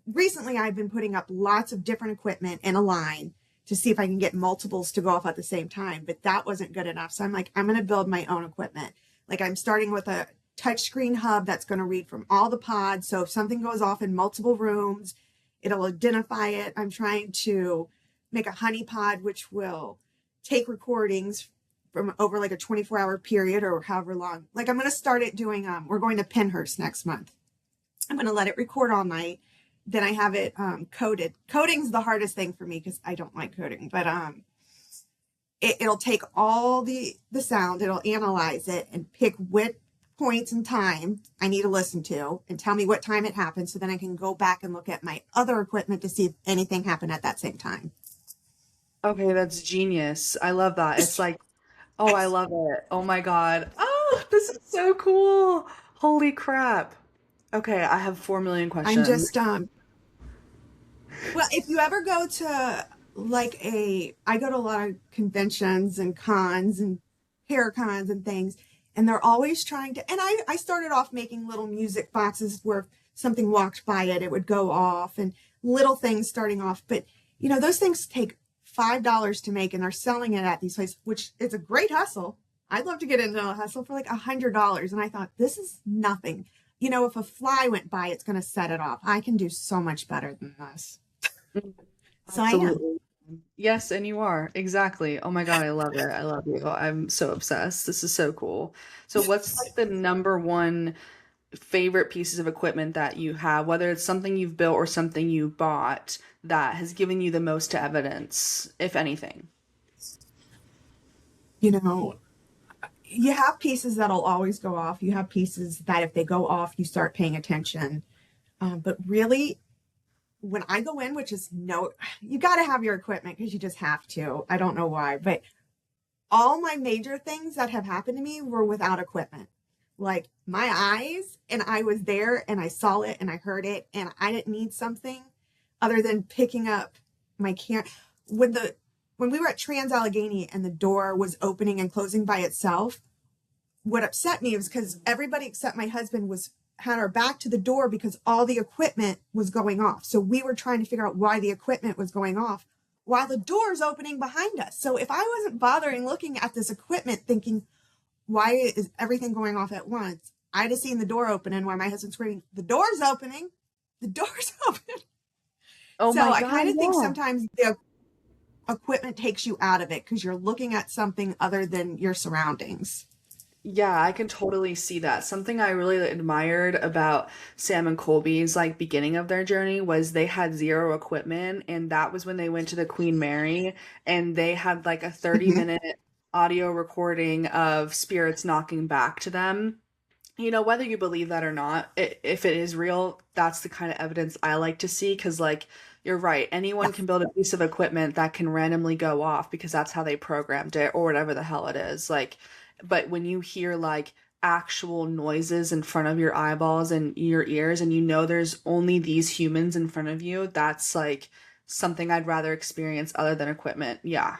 recently I've been putting up lots of different equipment in a line to see if I can get multiples to go off at the same time, but that wasn't good enough. So I'm like, I'm going to build my own equipment. Like I'm starting with a touchscreen hub that's going to read from all the pods. So if something goes off in multiple rooms, it'll identify it. I'm trying to make a honey pod, which will take recordings from over like a 24-hour period or however long. Like I'm going to start it doing, we're going to Pennhurst next month. I'm going to let it record all night. Then I have it coded. Coding's the hardest thing for me because I don't like coding, but it'll take all the sound, it'll analyze it and pick what points in time I need to listen to and tell me what time it happened. So then I can go back and look at my other equipment to see if anything happened at that same time. Okay, that's genius. I love that. It's like, oh, I love it. Oh my God. Oh, this is so cool. Holy crap. Okay, I have 4 million I'm questions. just well, if you ever go to I go to a lot of conventions and cons and hair cons and things, and they're always trying to, and I started off making little music boxes where if something walked by it, it would go off and little things starting off. But, those things take $5 to make and they're selling it at these places, which is a great hustle. I'd love to get into a hustle for like $100. And I thought, this is nothing. If a fly went by, it's going to set it off. I can do so much better than this. Mm, So I am. absolutely. Yes, and you are. Exactly. Oh my God, I love it. I love you. I'm so obsessed. This is so cool. So what's like the number one favorite pieces of equipment that you have, whether it's something you've built or something you bought that has given you the most evidence, if anything? You know, you have pieces that'll always go off. You have pieces that if they go off, you start paying attention. But really, when I go in, which is you got to have your equipment because you just have to. I don't know why, but all my major things that have happened to me were without equipment. Like my eyes, and I was there and I saw it and I heard it, and I didn't need something other than picking up my can. When we were at Trans-Allegheny and the door was opening and closing by itself, what upset me was because everybody except my husband had our back to the door because all the equipment was going off. So we were trying to figure out why the equipment was going off while the door's opening behind us. So if I wasn't bothering looking at this equipment thinking, why is everything going off at once? I'd have seen the door open and while my husband's screaming, the door's opening, the door's open. Oh So my I God, kind of think yeah. sometimes the equipment takes you out of it because you're looking at something other than your surroundings. Yeah, I can totally see that. Something I really admired about Sam and Colby's like beginning of their journey was they had zero equipment, and that was when they went to the Queen Mary and they had like a 30-minute audio recording of spirits knocking back to them. Whether you believe that or not, if it is real, that's the kind of evidence I like to see because, like, you're right. Yeah, Anyone can build a piece of equipment that can randomly go off because that's how they programmed it or whatever the hell it is. Like, but when you hear like actual noises in front of your eyeballs and your ears, and there's only these humans in front of you, that's like something I'd rather experience other than equipment. Yeah.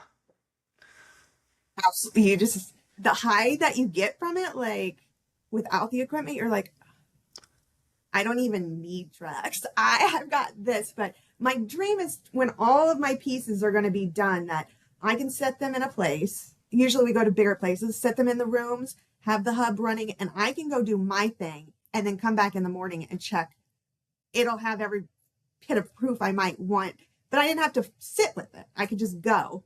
absolutely. The high that you get from it, like without the equipment, you're like, I don't even need drugs. I have got this. But my dream is when all of my pieces are going to be done, that I can set them in a place usually we go to bigger places, set them in the rooms, have the hub running, and I can go do my thing and then come back in the morning and check. It'll have every bit of proof I might want, but I didn't have to sit with it. I could just go.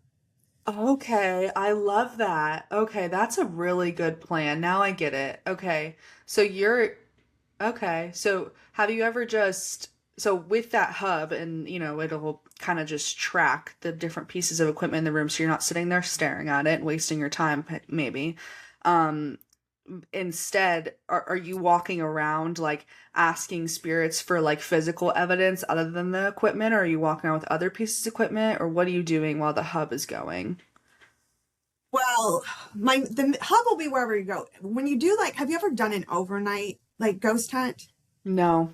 Okay, I love that. Okay, that's a really good plan. Now I get it. Okay. So you're okay. So have you ever just so with that hub and it'll kind of just track the different pieces of equipment in the room so you're not sitting there staring at it and wasting your time maybe. Um Instead, are you walking around like asking spirits for like physical evidence other than the equipment, or are you walking around with other pieces of equipment, or what are you doing while the hub is going? Well, the hub will be wherever you go. When you do like, have you ever done an overnight like ghost hunt? No.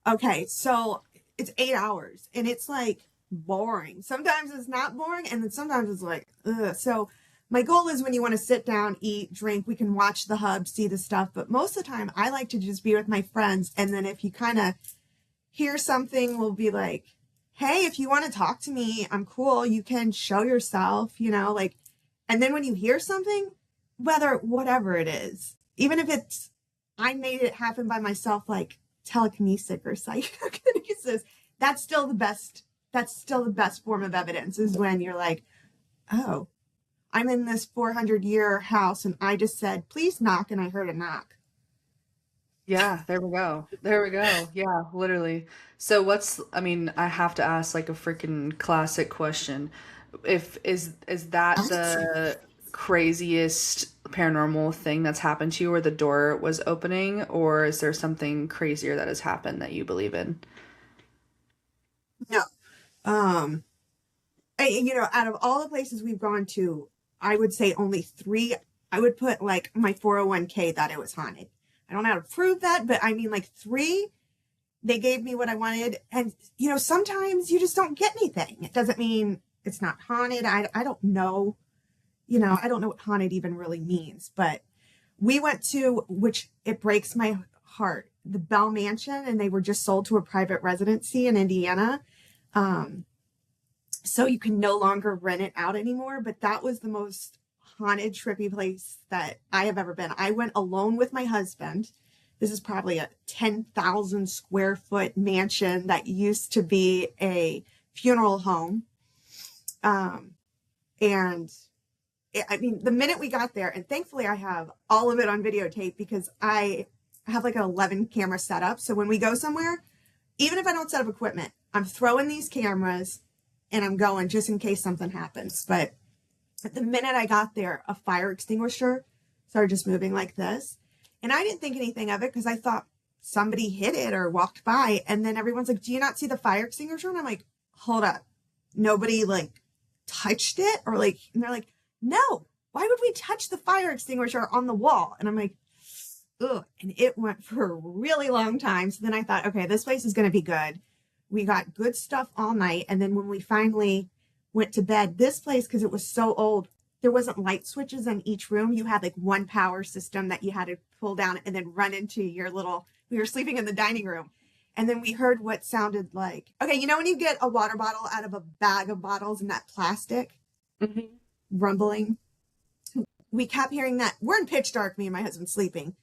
Okay, so it's 8 hours and it's like boring. Sometimes it's not boring, and then sometimes it's like, ugh. So my goal is when you want to sit down, eat, drink, we can watch the hub, see the stuff. But most of the time, I like to just be with my friends. And then if you kind of hear something, we'll be like, hey, if you want to talk to me, I'm cool. You can show yourself, like, and then when you hear something, whatever it is, even if it's, I made it happen by myself, like telekinesis or psychokinesis, that's still the best. That's still the best form of evidence is when you're like, oh, I'm in this 400-year house and I just said, please knock. And I heard a knock. Yeah, there we go. There we go. Yeah, literally. So I mean, I have to ask like a freaking classic question. If is that the craziest paranormal thing that's happened to you where the door was opening, or is there something crazier that has happened that you believe in? No. Um, out of all the places we've gone to, I would say only three. I would put like my 401k that it was haunted. I don't know how to prove that, but I mean, like three, they gave me what I wanted. And, sometimes you just don't get anything. It doesn't mean it's not haunted. I don't know. I don't know what haunted even really means, but we went to, which it breaks my heart, the Bell Mansion, and they were just sold to a private residency in Indiana. So you can no longer rent it out anymore. But that was the most haunted, trippy place that I have ever been. I went alone with my husband. This is probably a 10,000 square foot mansion that used to be a funeral home. I mean, the minute we got there, and thankfully I have all of it on videotape because I have like an 11 camera setup. So when we go somewhere, even if I don't set up equipment, I'm throwing these cameras and I'm going just in case something happens. But the minute I got there, a fire extinguisher started just moving like this. And I didn't think anything of it because I thought somebody hit it or walked by. And then everyone's like, do you not see the fire extinguisher? And I'm like, hold up. Nobody like touched it or like, and they're like, no, why would we touch the fire extinguisher on the wall? And I'm like, ugh. And it went for a really long time. So then I thought, okay, this place is going to be good. We got good stuff all night. And then when we finally went to bed, this place, because it was so old, there wasn't light switches in each room. You had like one power system that you had to pull down and then run into we were sleeping in the dining room. And then we heard what sounded like, okay, when you get a water bottle out of a bag of bottles in that plastic rumbling, we kept hearing that. We're in pitch dark, me and my husband sleeping,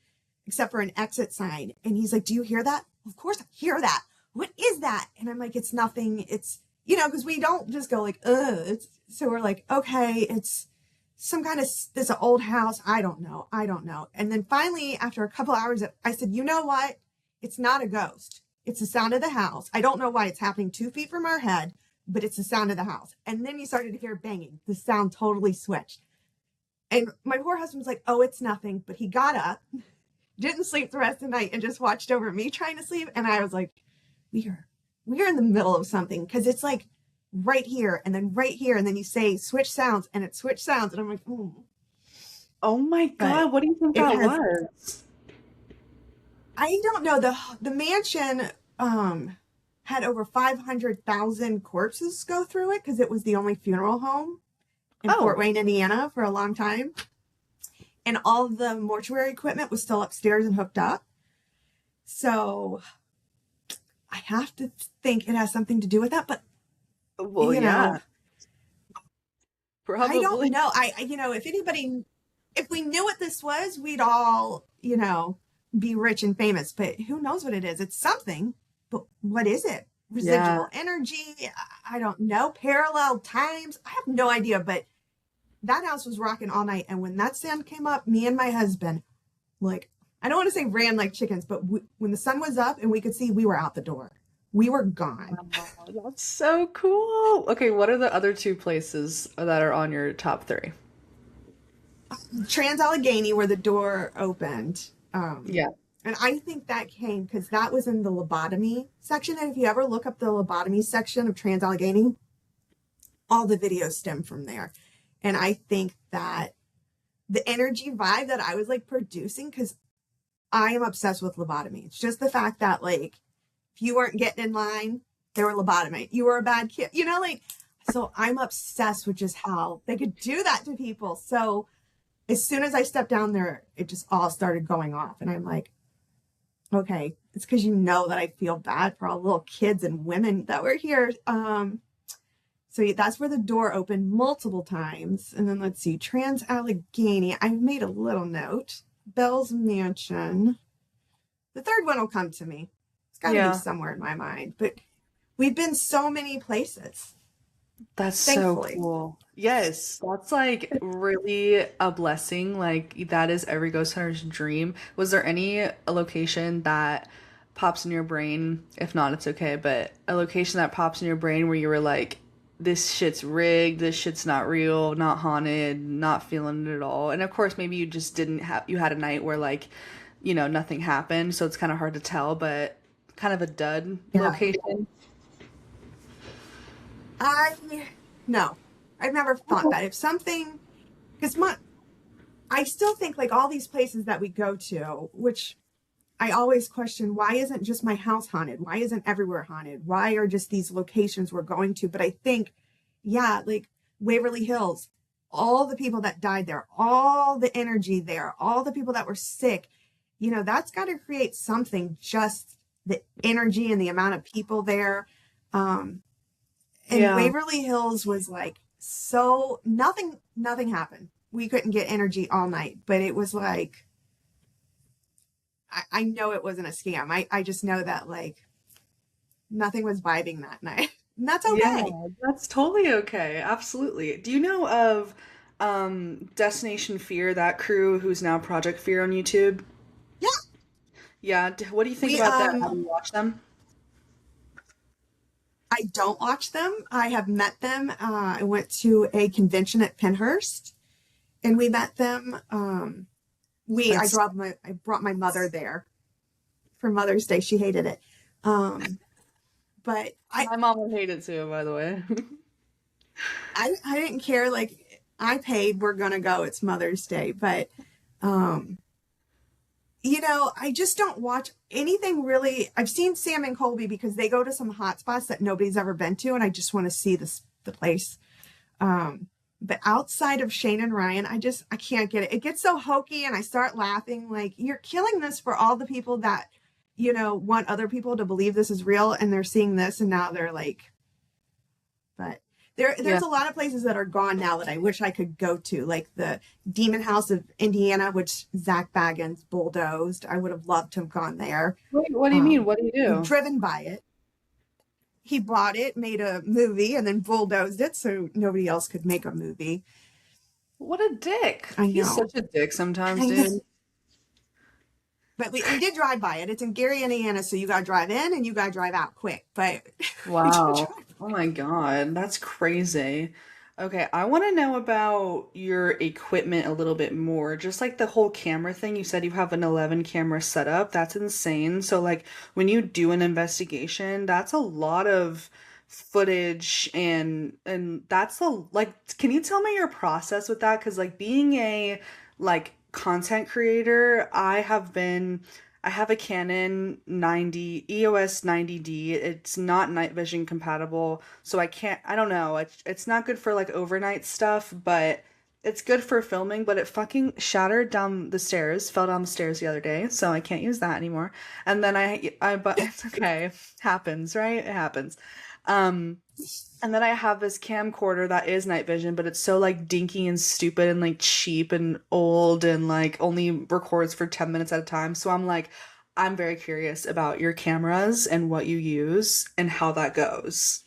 except for an exit sign. And he's like, do you hear that? Of course I hear that. What is that? And I'm like, it's nothing. It's, because we don't just go like, ugh. So we're like, okay, it's some kind of this old house. I don't know. And then finally, after a couple hours, I said, you know what? It's not a ghost. It's the sound of the house. I don't know why it's happening 2 feet from our head, but it's the sound of the house. And then you started to hear banging. The sound totally switched. And my poor husband's like, oh, it's nothing. But he got up, didn't sleep the rest of the night, and just watched over me trying to sleep. And I was like, we're in the middle of something, because it's like right here and then right here. And then you say switch sounds and it switched sounds. And I'm like, oh my God, but what do you think that was? I don't know. The mansion had over 500,000 corpses go through it because it was the only funeral home in Fort Wayne, Indiana for a long time. And all of the mortuary equipment was still upstairs and hooked up. So I have to think it has something to do with that. But, well, yeah. I don't Probably. know. If anybody, if we knew what this was, we'd all, be rich and famous. But who knows what it is? It's something. But what is it? Yeah. Residual energy? I don't know. Parallel times? I have no idea. But that house was rocking all night. And when that sun came up, me and my husband, like, I don't want to say ran like chickens, but when the sun was up and we could see, we were out the door. We were gone. Wow, that's so cool. Okay, what are the other two places that are on your top three? Trans-Allegheny, where the door opened. Yeah. And I think that came because that was in the lobotomy section. And if you ever look up the lobotomy section of Trans-Allegheny, all the videos stem from there. And I think that the energy vibe that I was like producing, because I am obsessed with lobotomy. It's just the fact that, like, if you weren't getting in line, they were lobotomized. You were a bad kid, like, so I'm obsessed with just how they could do that to people. So as soon as I stepped down there, it just all started going off. And I'm like, okay, it's because that I feel bad for all the little kids and women that were here. So that's where the door opened multiple times. And then let's see, Trans-Allegheny. I made a little note. Bell's Mansion. The third one will come to me. It's got to be Yeah. somewhere in my mind. But we've been so many places, That's so thankfully. cool. Yes, that's like really a blessing. Like that is every ghost hunter's dream. Was there any location that pops in your brain? If not, it's okay, but a location that pops in your brain where you were like, this shit's rigged, this shit's not real, not haunted, not feeling it at all. And of course, maybe you just didn't have, you had a night where like, nothing happened, so it's kind of hard to tell, but kind of a dud Yeah. location. I, no, I've never thought that. If something, because I still think like all these places that we go to, which I always question, why isn't just my house haunted? Why isn't everywhere haunted? Why are just these locations we're going to? But I think, yeah, like Waverly Hills, all the people that died there, all the energy there, all the people that were sick, that's got to create something, just the energy and the amount of people there. Um, and Yeah. Waverly Hills was like, so nothing happened. We couldn't get energy all night, but it was like, I know it wasn't a scam. I just know that like nothing was vibing that night. And that's Yeah, okay. that's totally okay. Absolutely. Do you know of Destination Fear, that crew who's now Project Fear on YouTube? Yeah. Yeah, what do you think We about that? Have you watched them? I don't watch them. I have met them. I went to a convention at Pennhurst and we met them. That's I brought my mother there for Mother's Day. She hated it. Um, but my mom would hate it too, by the way. I didn't care. Like I paid, we're going to go. It's Mother's Day. But, um, I just don't watch anything really. I've seen Sam and Colby because they go to some hot spots that nobody's ever been to. And I just want to see the place. But outside of Shane and Ryan, I can't get it. It gets so hokey and I start laughing like you're killing this for all the people that, want other people to believe this is real and they're seeing this and now they're like, but Yeah. there's a lot of places that are gone now that I wish I could go to, like the Demon House of Indiana, which Zach Baggins bulldozed. I would have loved to have gone there. Wait, what do you mean? What do you We've do? driven by it. He bought it, made a movie, and then bulldozed it so nobody else could make a movie. What a dick. I He's know. such a dick sometimes, I know. dude. But we did drive by it. It's in Gary, Indiana, so you got to drive in and you got to drive out quick. But we did Wow. drive. Oh my God, that's crazy. Okay, I want to know about your equipment a little bit more. Just like the whole camera thing, you said you have an 11 camera setup. That's insane. So like when you do an investigation, that's a lot of footage and that's a like can you tell me your process with that? 'Cause like being a like content creator, I have a Canon 90 EOS 90D. It's not night vision compatible, so I don't know. It's not good for like overnight stuff, but It's good for filming, but it fucking shattered down the stairs, fell down the stairs the other day, so I can't use that anymore. And then but it's okay. Happens, right? It happens. Um, and then I have this camcorder that is night vision, but it's so like dinky and stupid and like cheap and old and like only records for 10 minutes at a time. So I'm like, I'm very curious about your cameras and what you use and how that goes.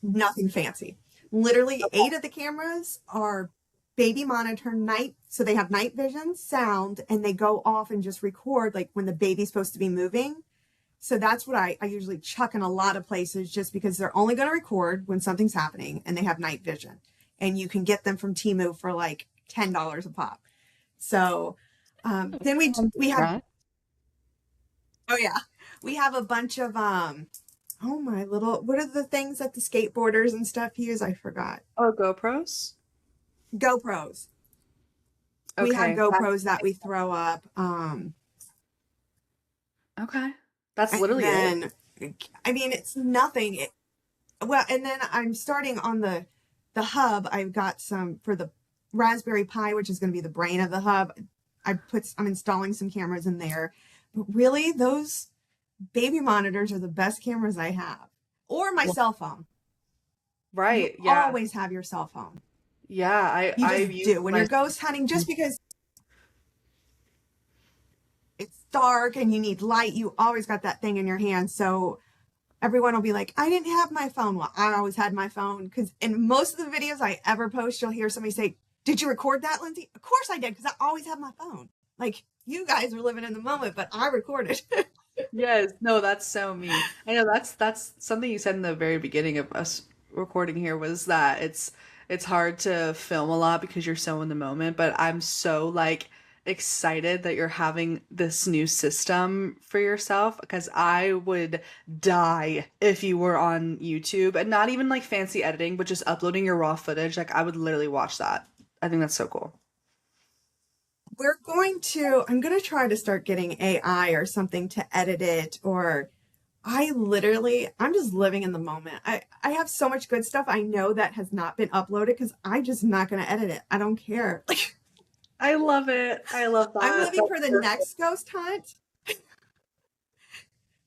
Nothing fancy. Literally, 8 of the cameras are baby monitor night, so they have night vision, sound, and they go off and just record like when the baby's supposed to be moving. So that's what I usually chuck in a lot of places just because they're only going to record when something's happening and they have night vision. And you can get them from Temu for like $10 a pop. So then we have, oh yeah, we have a bunch of, oh my little, what are the things that the skateboarders and stuff use? I forgot. Oh, GoPros? GoPros. We have GoPros that we throw up. Okay. That's And literally then, it. I mean, it's nothing. Well, and then I'm starting on the hub. I've got some for the Raspberry Pi, which is going to be the brain of the hub. I'm installing some cameras in there. But really, those baby monitors are the best cameras I have. Or my cell phone. Right. You Yeah. always have your cell phone. Yeah. You I just do. When you're ghost hunting, just because it's dark and you need light, you always got that thing in your hand. So everyone will be like, I didn't have my phone. Well, I always had my phone because in most of the videos I ever post, you'll hear somebody say, did you record that, Lindsay? Of course I did, because I always have my phone. Like, you guys are living in the moment, but I recorded. Yes, no, that's so me. I know that's something you said in the very beginning of us recording here was that it's hard to film a lot because you're so in the moment, but I'm so like excited that you're having this new system for yourself because I would die if you were on YouTube and not even like fancy editing, but just uploading your raw footage. Like I would literally watch that. I think that's so cool. I'm going to try to start getting AI or something to edit it, or I'm just living in the moment. I have so much good stuff I know that has not been uploaded because I'm just not going to edit it. I don't care. Like, I love it. I love I'm that. living for the next ghost hunt.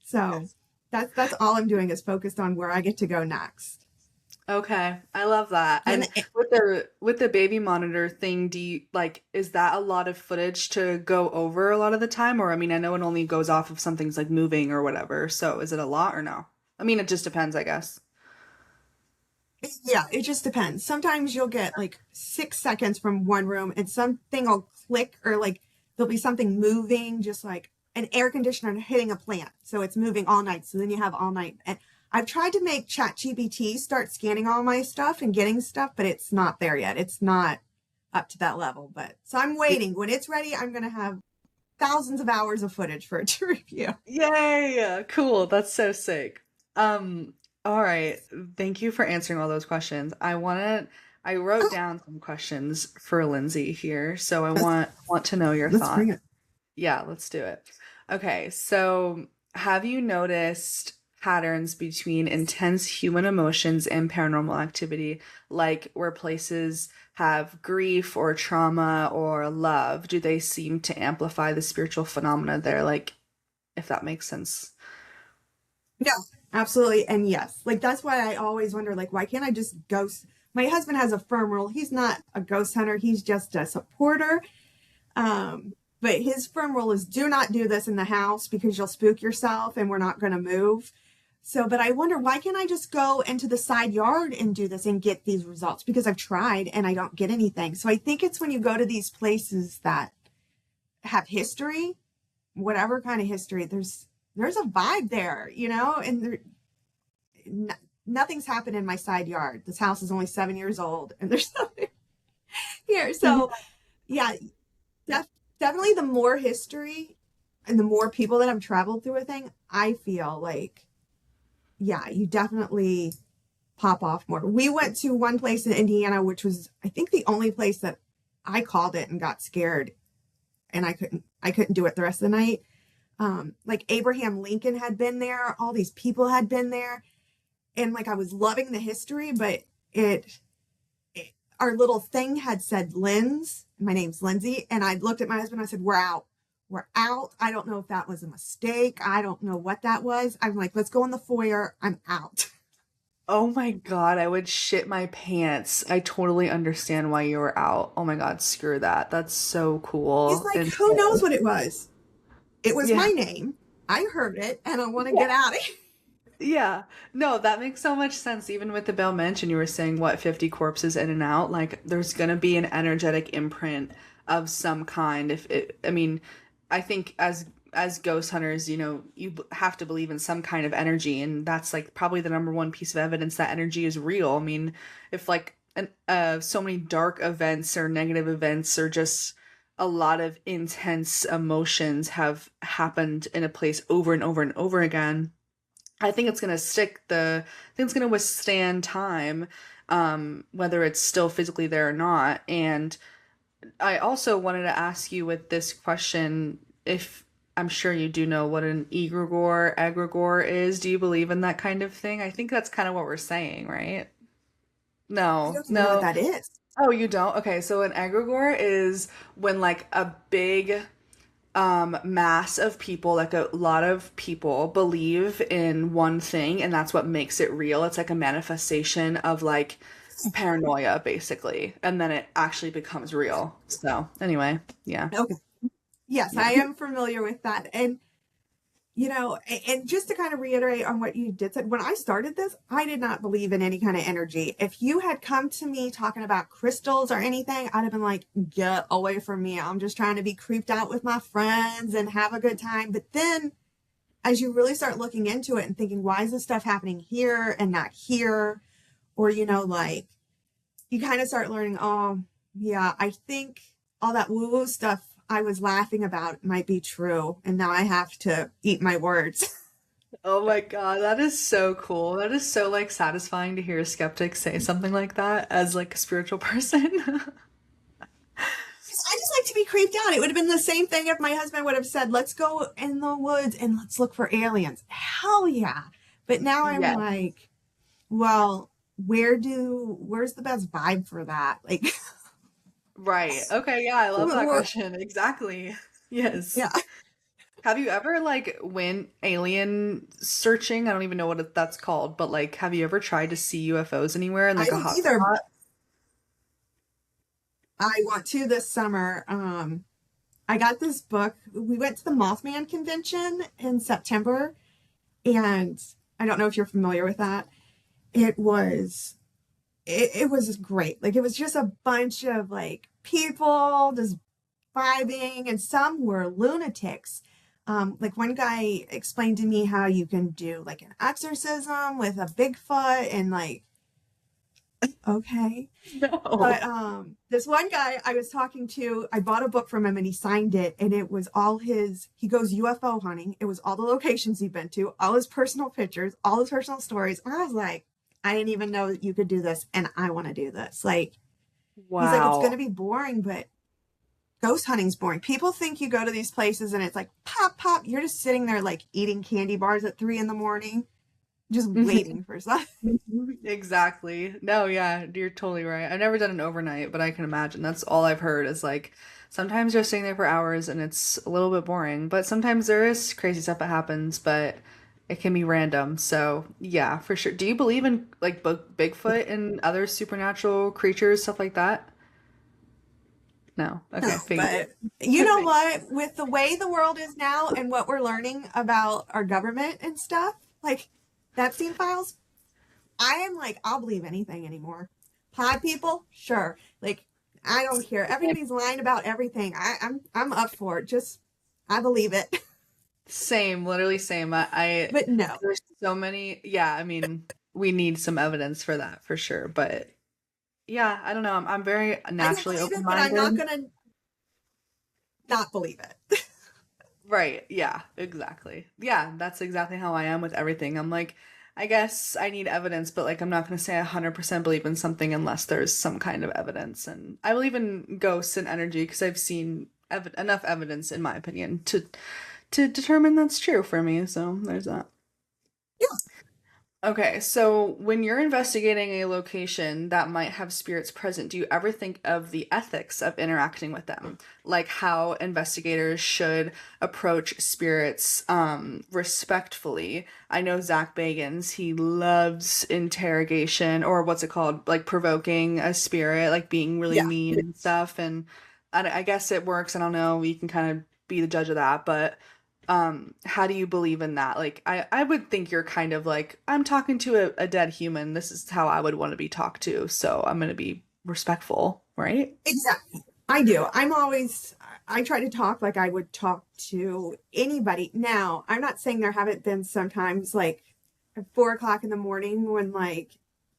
So that's all I'm doing is focused on where I get to go next. Okay, I love that. And And with the baby monitor thing, do you like is that a lot of footage to go over a lot of the time? Or I mean, I know it only goes off if something's like moving or whatever. So is it a lot or no? I mean, it just depends, I guess. yeah, it just depends. Sometimes you'll get like 6 seconds from one room and something will click, or like there'll be something moving, just like an air conditioner hitting a plant. So it's moving all night. So then you have all night. And I've tried to make ChatGPT start scanning all my stuff and getting stuff, but it's not there yet. It's not up to that level. But so I'm waiting. When it's ready, I'm going to have thousands of hours of footage for it to review. Yay! Cool. That's so sick. All right. Thank you for answering all those questions. I wrote down some questions for Lindsay here, so I want to know your Let's bring thoughts. it. Yeah, let's do it. Okay, so have you noticed patterns between intense human emotions and paranormal activity, like where places have grief or trauma or love? Do they seem to amplify the spiritual phenomena there? Like, if that makes sense. No, absolutely. And yes, like that's why I always wonder, like, why can't I just ghost? My husband has a firm rule. He's not a ghost hunter. He's just a supporter. But his firm rule is do not do this in the house because you'll spook yourself and we're not going to move. So, but I wonder, why can't I just go into the side yard and do this and get these results? Because I've tried and I don't get anything. So I think it's when you go to these places that have history, whatever kind of history, there's a vibe there, and nothing's happened in my side yard. This house is only 7 years old and there's nothing here. So yeah, definitely the more history and the more people that have traveled through a thing, I feel like, yeah, you definitely pop off more. We went to one place in Indiana, which was, I think, the only place that I called it and got scared, and I couldn't do it the rest of the night. Like Abraham Lincoln had been there, all these people had been there, and like I was loving the history, but our little thing had said Lynn's. My name's Lindsey. And I looked at my husband. I said, we're out. We're out. I don't know if that was a mistake. I don't know what that was. I'm like, let's go in the foyer. I'm out. Oh my God, I would shit my pants. I totally understand why you were out. Oh my God, screw that. That's so He's cool. like, And who knows so, what it was? It was yeah. my name. I heard it and I want to Yeah. get out of here. Yeah. No, that makes so much sense. Even with the Bell Minch, and you were saying, what, 50 corpses in and out? Like, there's gonna be an energetic imprint of some kind. If it, I mean, I think as ghost hunters, have to believe in some kind of energy, and that's like probably the number one piece of evidence that energy is real. I mean, if like so many dark events or negative events or just a lot of intense emotions have happened in a place over and over and over again, I think it's gonna I think it's gonna withstand time, whether it's still physically there or not. And I also wanted to ask you with this question, if I'm sure you do know what an egregore is. Do you believe in that kind of thing? I think that's kind of what we're saying, right? I No, don't even know what no. that is. Oh, you don't? Okay, so an egregore is when like a big mass of people, like a lot of people believe in one thing, and that's what makes it real. It's like a manifestation of like paranoia basically, and then it actually becomes real. So anyway, yeah. Okay. Yes, Yeah. I am familiar with that. And, and just to kind of reiterate on what you did say, when I started this, I did not believe in any kind of energy. If you had come to me talking about crystals or anything, I'd have been like, get away from me. I'm just trying to be creeped out with my friends and have a good time. But then as you really start looking into it and thinking, why is this stuff happening here and not here? Or, like you kind of start learning, oh, yeah, I think all that woo woo stuff I was laughing about might be true. And now I have to eat my words. Oh my God, that is so cool. That is so like satisfying to hear a skeptic say something like that as like a spiritual person. I just like to be creeped out. It would have been the same thing if my husband would have said, let's go in the woods and let's look for aliens. Hell yeah. But now I'm Yeah. like, well, where's the best vibe for that? Like, Right. Okay, yeah, I love that we're- question. Exactly. Yes. yeah, Have you ever like went alien searching? I don't even know what that's called, but like have you ever tried to see UFOs anywhere in I like a don't hot either. spot? I want to this summer. I got this book. We went to the Mothman convention in September, and I don't know if you're familiar with that. It was it was great. Like it was just a bunch of like people just vibing, and some were lunatics. Like one guy explained to me how you can do like an exorcism with a Bigfoot and like, okay. No. But this one guy I was talking to, I bought a book from him and he signed it, and it was all he goes UFO hunting. It was all the locations he'd been to, all his personal pictures, all his personal stories. And I was like, I didn't even know that you could do this, and I want to do this. Like, he's like, it's going to Wow. be boring, but ghost hunting's boring. People think you go to these places and it's like pop, pop. You're just sitting there like eating candy bars at 3 a.m, just waiting for something. Exactly. No, yeah, you're totally right. I've never done an overnight, but I can imagine. That's all I've heard is like sometimes you're sitting there for hours and it's a little bit boring, but sometimes there is crazy stuff that happens, but it can be random. So, yeah, for sure. Do you believe in like Bigfoot and other supernatural creatures, stuff like that? No. No, Okay, figured. but you know Figured. what? With the way the world is now and what we're learning about our government and stuff, like Epstein files, I am like, I'll believe anything anymore. Pod people, sure. Like, I don't care. Everybody's lying about everything. I'm up for it. Just I believe it. Same, literally same. But no. There's so many. Yeah, I mean, we need some evidence for that for sure. But yeah, I don't know. I'm very I don't naturally believe it, but I'm not open-minded. gonna not believe it. Right. Yeah, exactly. Yeah, that's exactly how I am with everything. I'm like, I guess I need evidence, but like I'm not going to say 100% believe in something unless there's some kind of evidence. And I believe in ghosts and energy because I've seen enough evidence, in my opinion, to determine that's true for me. So there's that. Yeah. Okay, so when you're investigating a location that might have spirits present, do you ever think of the ethics of interacting with them? Like how investigators should approach spirits respectfully. I know Zach Bagans, he loves interrogation or what's it called? Like provoking a spirit, like being really Yeah. mean and stuff. And I guess it works. I don't know. You can kind of be the judge of that, but how do you believe in that? Like I would think you're kind of like, I'm talking to a dead human, this is how I would want to be talked to, so I'm gonna be respectful, right? Exactly. I do. I try to talk like I would talk to anybody. Now, I'm not saying there haven't been sometimes like at 4 o'clock in the morning when like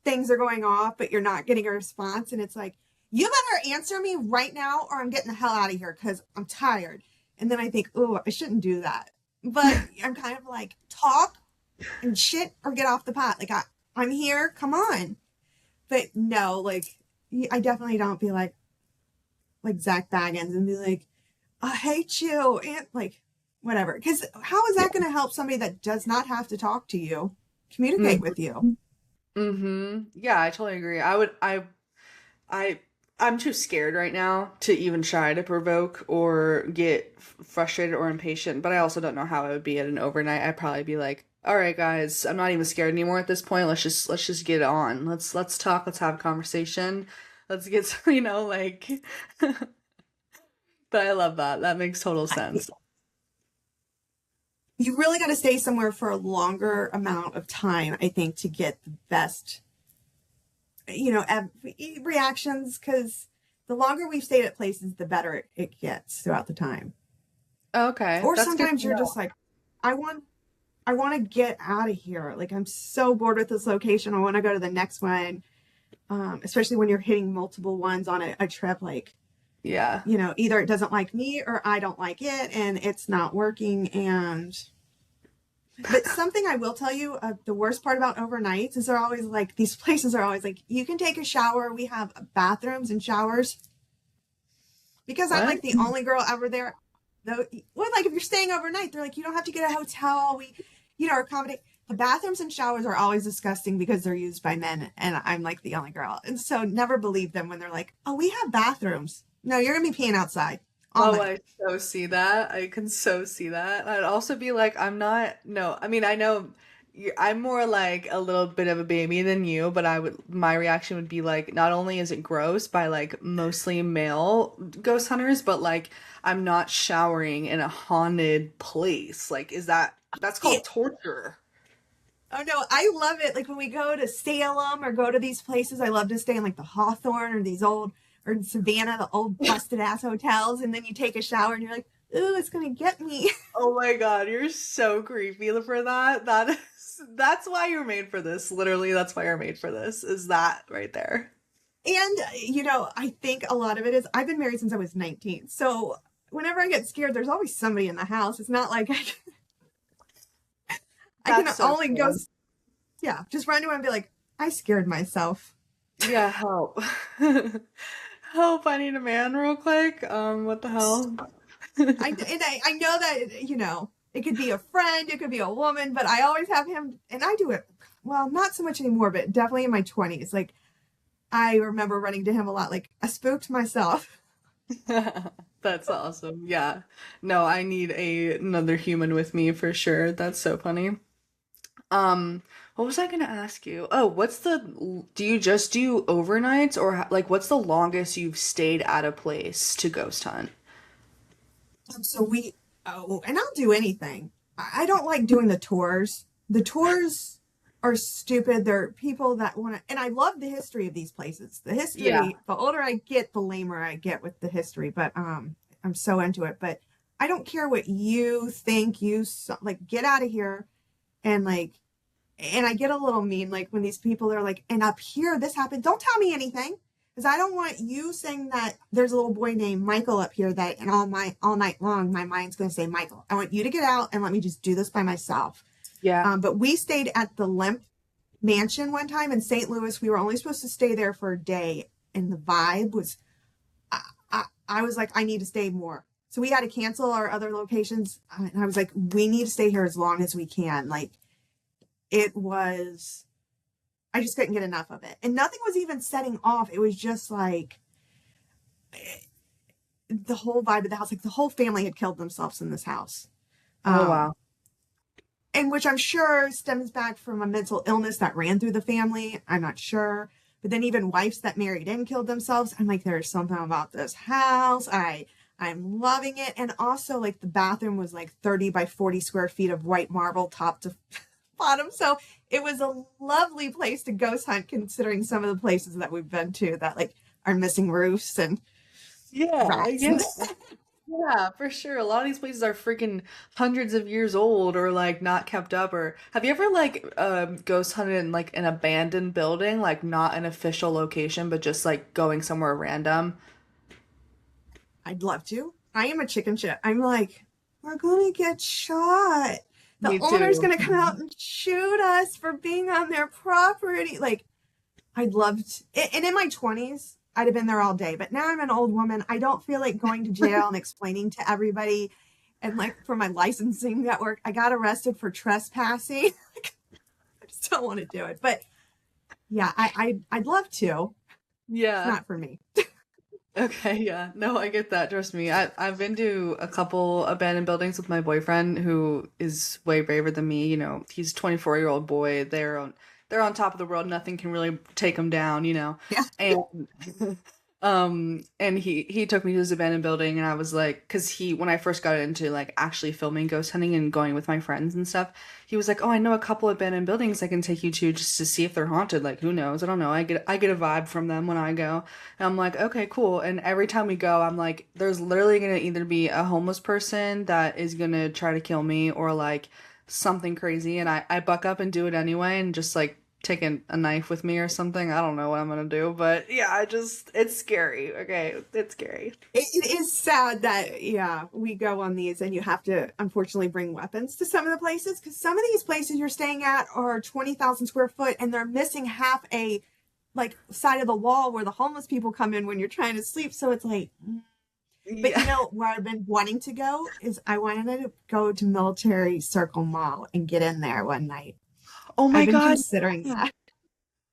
things are going off, but you're not getting a response. And it's like, you better answer me right now or I'm getting the hell out of here because I'm tired. And then I think, oh, I shouldn't do that. But I'm kind of like, talk and shit or get off the pot. Like, I'm here. Come on. But no, like, I definitely don't be like Zach Baggins and be like, I hate you and like whatever. Because how is Yeah. that going to help somebody that does not have to talk to you communicate with you? Mm-hmm. Yeah, I totally agree. I I'm too scared right now to even try to provoke or get frustrated or impatient, but I also don't know how I would be at an overnight. I'd probably be like, "All right, guys, I'm not even scared anymore at this point. Let's just get it on. Let's talk, let's have a conversation. Let's get some, like." But I love that. That makes total sense. You really got to stay somewhere for a longer amount of time, I think, to get the best, reactions. Because the longer we've stayed at places, the better it gets throughout the time. Okay, Or that's good sometimes to you're know. just like, I want I want to get out of here. Like I'm so bored with this location. I want to go to the next one. Especially when you're hitting multiple ones on a trip. Like Yeah. either it doesn't like me or I don't like it, and it's not working. And but something I will tell you, the worst part about overnights is they're always like these places are always like you can take a shower. We have bathrooms and showers because I'm What? like the only girl ever there. Though, well, like if you're staying overnight, they're like you don't have to get a hotel. We, accommodate. The bathrooms and showers are always disgusting because they're used by men, and I'm like the only girl. And so never believe them when they're like, "Oh, we have bathrooms." No, you're gonna be peeing outside all Oh, night. I so see that. I can so see that. I'd also be like, I'm not, no, I mean, I know I'm more like a little bit of a baby than you, but my reaction would be like, not only is it gross by like mostly male ghost hunters, but like, I'm not showering in a haunted place. Like, that's Yeah. called torture. Oh no, I love it. Like when we go to Salem or go to these places, I love to stay in like the Hawthorne or these old or in Savannah, the old busted ass hotels, and then you take a shower and you're like, "Ooh, it's gonna get me." Oh my God, you're so creepy for that. That's why you're made for this. Literally, that's why you're made for this, is that right there. And I think a lot of it is I've been married since I was 19, so whenever I get scared, there's always somebody in the house. It's not like I can That's so only go, true. yeah, just run to him and be like, "I scared myself." Yeah, help. Help, I need a man real quick. What the hell? I know that it could be a friend, it could be a woman, but I always have him, and I do it. Well, not so much anymore, but definitely in my 20s. Like I remember running to him a lot. Like I spooked myself. That's awesome. Yeah. No, I need another human with me for sure. That's so funny. What was I gonna ask you? Oh, do you just do overnights or like what's the longest you've stayed at a place to ghost hunt? So and I'll do anything. I don't like doing the tours. The tours are stupid. They're people that want to, and I love the history of these places. The Yeah. history, the older I get, the lamer I get with the history, but I'm so into it. But I don't care what you think. Like, get out of here. And like, and I get a little mean, like when these people are like, and up here, this happened. Don't tell me anything. Because I don't want you saying that there's a little boy named Michael up here that, and all night long, my mind's going to say Michael. I want you to get out and let me just do this by myself. Yeah. But we stayed at the Lemp Mansion one time in St. Louis. We were only supposed to stay there for a day, and the vibe was, I was like, I need to stay more. So we had to cancel our other locations, and I was like, we need to stay here as long as we can. Like it was, I just couldn't get enough of it. And nothing was even setting off. It was just like the whole vibe of the house, like the whole family had killed themselves in this house. Oh, wow. And which I'm sure stems back from a mental illness that ran through the family. I'm not sure. But then even wives that married in killed themselves. I'm like, there's something about this house. I'm loving it. And also, like, the bathroom was like 30 by 40 square feet of white marble top to bottom. So it was a lovely place to ghost hunt, considering some of the places that we've been to that like are missing roofs and rats. Yeah, for sure. A lot of these places are freaking hundreds of years old or like not kept up. Or have you ever like ghost hunted in like an abandoned building, like not an official location, but just like going somewhere random? I'd love to. I am a chicken shit. I'm like, we're gonna get shot. The Me owner's too. gonna come out and shoot us for being on their property. Like, I'd love to. And in my 20s, I'd have been there all day. But now I'm an old woman. I don't feel like going to jail and explaining to everybody. And like for my licensing network, I got arrested for trespassing. Like, I just don't want to do it. But yeah, I'd love to. It's Yeah. not for me. Okay, yeah. No, I get that. Trust me. I've been to a couple abandoned buildings with my boyfriend who is way braver than me. You know, he's a 24-year-old boy. They're on top of the world. Nothing can really take them down, you know. Yeah. And and he took me to this abandoned building and I was like, cuz he when I first got into like actually filming ghost hunting and going with my friends and stuff, he was like, "Oh, I know a couple abandoned buildings I can take you to just to see if they're haunted. Like, who knows? I don't know. I get a vibe from them when I go." And I'm like, "Okay, cool." And every time we go, I'm like, there's literally going to either be a homeless person that is going to try to kill me or like something crazy and I buck up and do it anyway and just like taking a knife with me or something. I don't know what I'm gonna do, but yeah, it's scary. Okay, it's scary. It is sad that, yeah, we go on these and you have to unfortunately bring weapons to some of the places because some of these places you're staying at are 20,000 square foot and they're missing half a like side of the wall where the homeless people come in when you're trying to sleep. So it's like, but you Yeah. know where I've been wanting to go is I wanted to go to Military Circle Mall and get in there one night. Oh I've my been God. considering that.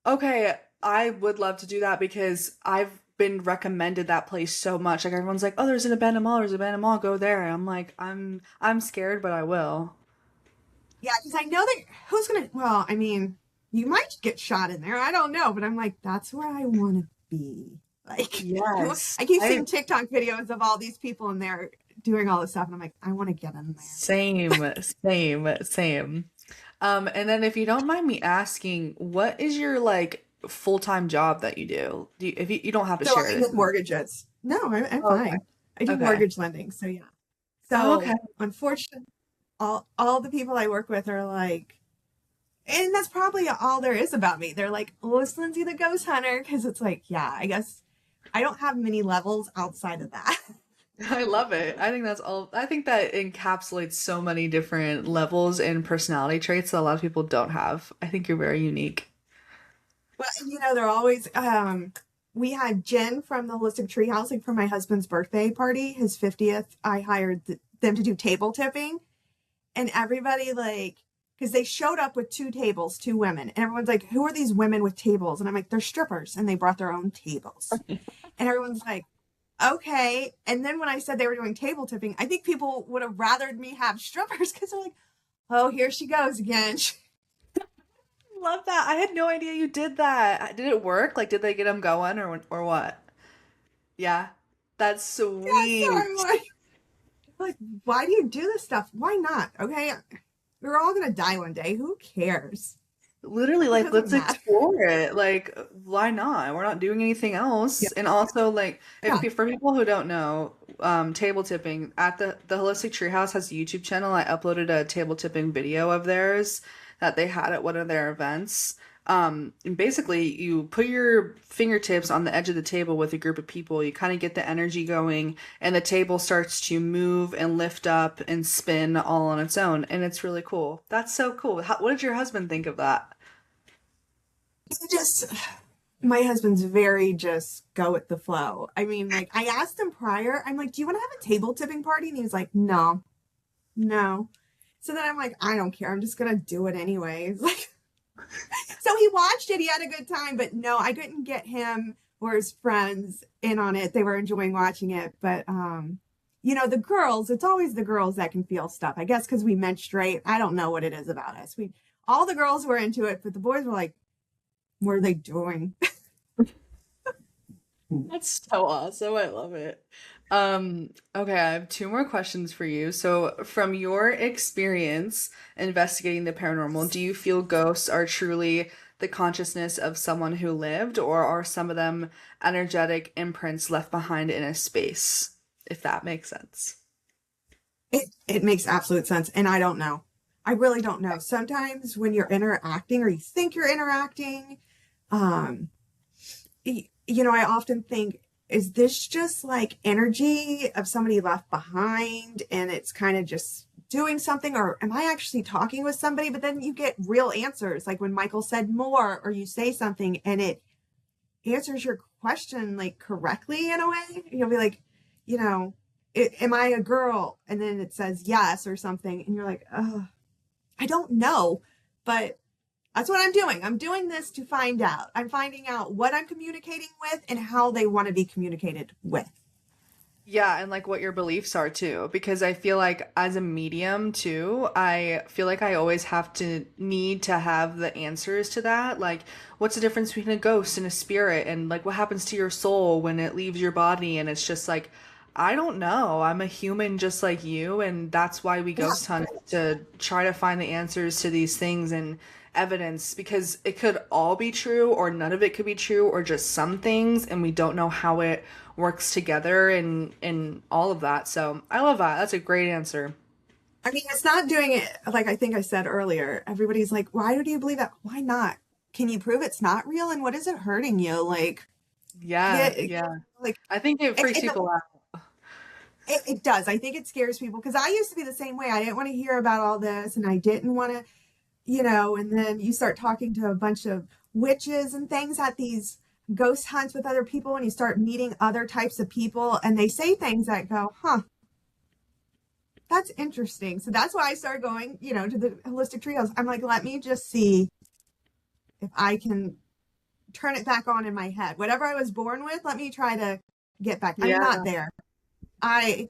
Okay, I would love to do that because I've been recommended that place so much. Like everyone's like, "Oh, there's an abandoned mall. There's an abandoned mall. Go there." And I'm like, I'm scared, but I will. Yeah, because I know that who's gonna. Well, I mean, you might get shot in there. I don't know, but I'm like, that's where I want to be. Like, Yes. I keep I seeing TikTok videos of all these people in there doing all this stuff, and I'm like, I want to get in there. same. And then if you don't mind me asking, what is your like full-time job that you do? If you don't have to So share I'm this. with mortgages. No, I'm Oh, okay. fine. I do Okay. mortgage lending, so yeah. Oh, okay. So unfortunately, all the people I work with are like, and that's probably all there is about me. They're like, "Oh, it's Lindsay the ghost hunter," because it's like, yeah, I guess I don't have many levels outside of that. I love it. I think that's all. I think that encapsulates so many different levels and personality traits that a lot of people don't have. I think you're very unique. Well, you know, they're always we had Jen from the Holistic Treehouse, like for my husband's birthday party, his 50th. I hired them to do table tipping, and everybody like because they showed up with two tables, two women, and everyone's like, "Who are these women with tables?" And I'm like, "They're strippers," and they brought their own tables, and everyone's like, "Okay." And then when I said they were doing table tipping, I think people would have rathered me have strippers because they're like, "Oh, here she goes again." Love that. I had no idea you did that. Did it work? Like, did they get them going or what? Yeah. That's Yeah, so sweet. I'm like, why do you do this stuff? Why not? Okay, we're all gonna die one day. Who cares? Literally, It like, doesn't let's matter. explore it. Like, why not? We're not doing anything Yeah, else. And also, like, yeah. if for people who don't know, table tipping at the Holistic Treehouse has a YouTube channel. I uploaded a table tipping video of theirs that they had at one of their events. And basically, you put your fingertips on the edge of the table with a group of people. You kind of get the energy going, and the table starts to move and lift up and spin all on its own. And it's really cool. That's so cool. What did your husband think of that? It's just my husband's very just go with the flow. I mean, like I asked him prior, I'm like, "Do you want to have a table tipping party?" And he was like, "No, no." So then I'm like, I don't care. I'm just going to do it anyways. Like, so he watched it. He had a good time, but no, I couldn't get him or his friends in on it. They were enjoying watching it. But, you know, the girls, it's always the girls that can feel stuff. I guess because we menstruate. I don't know what it is about us. All the girls were into it, but the boys were like, what are they doing? That's so awesome. I love it. Okay, I have two more questions for you. So, from your experience investigating the paranormal, do you feel ghosts are truly the consciousness of someone who lived, or are some of them energetic imprints left behind in a space? If that makes sense. It makes absolute sense. And I don't know. I really don't know. Sometimes when you're interacting or you think you're interacting, um, you know, I often think, is this just like energy of somebody left behind and it's kind of just doing something, or am I actually talking with somebody? But then you get real answers, like when Michael said more, or you say something and it answers your question like correctly in a way. You'll be like, you know, am I a girl? And then it says yes or something, and you're like, oh, I don't know, but that's what I'm doing. I'm doing this to find out. I'm finding out what I'm communicating with and how they want to be communicated with. Yeah, and like what your beliefs are too, because I feel like as a medium too, I feel like I always have to need to have the answers to that. Like, what's the difference between a ghost and a spirit? And like, what happens to your soul when it leaves your body? And it's just like, I don't know. I'm a human just like you, and that's why we Yeah. ghost hunt to try to find the answers to these things and evidence, because it could all be true or none of it could be true, or just some things, and we don't know how it works together and all of that. So I love that. That's a great answer. I mean, it's not doing it like I think I said earlier. Everybody's like, why do you believe that? Why not? Can you prove it's not real? And what is it hurting you? Like, Yeah, yeah, yeah. like, I think it freaks and people out. it does. I think it scares people because I used to be the same way. I didn't want to hear about all this and I didn't want to, you know, and then you start talking to a bunch of witches and things at these ghost hunts with other people, and you start meeting other types of people and they say things that go, huh, that's interesting. So that's why I started going, you know, to the holistic trios. I'm like, let me just see if I can turn it back on in my head. Whatever I was born with, let me try to get back. I'm Yeah, not there. I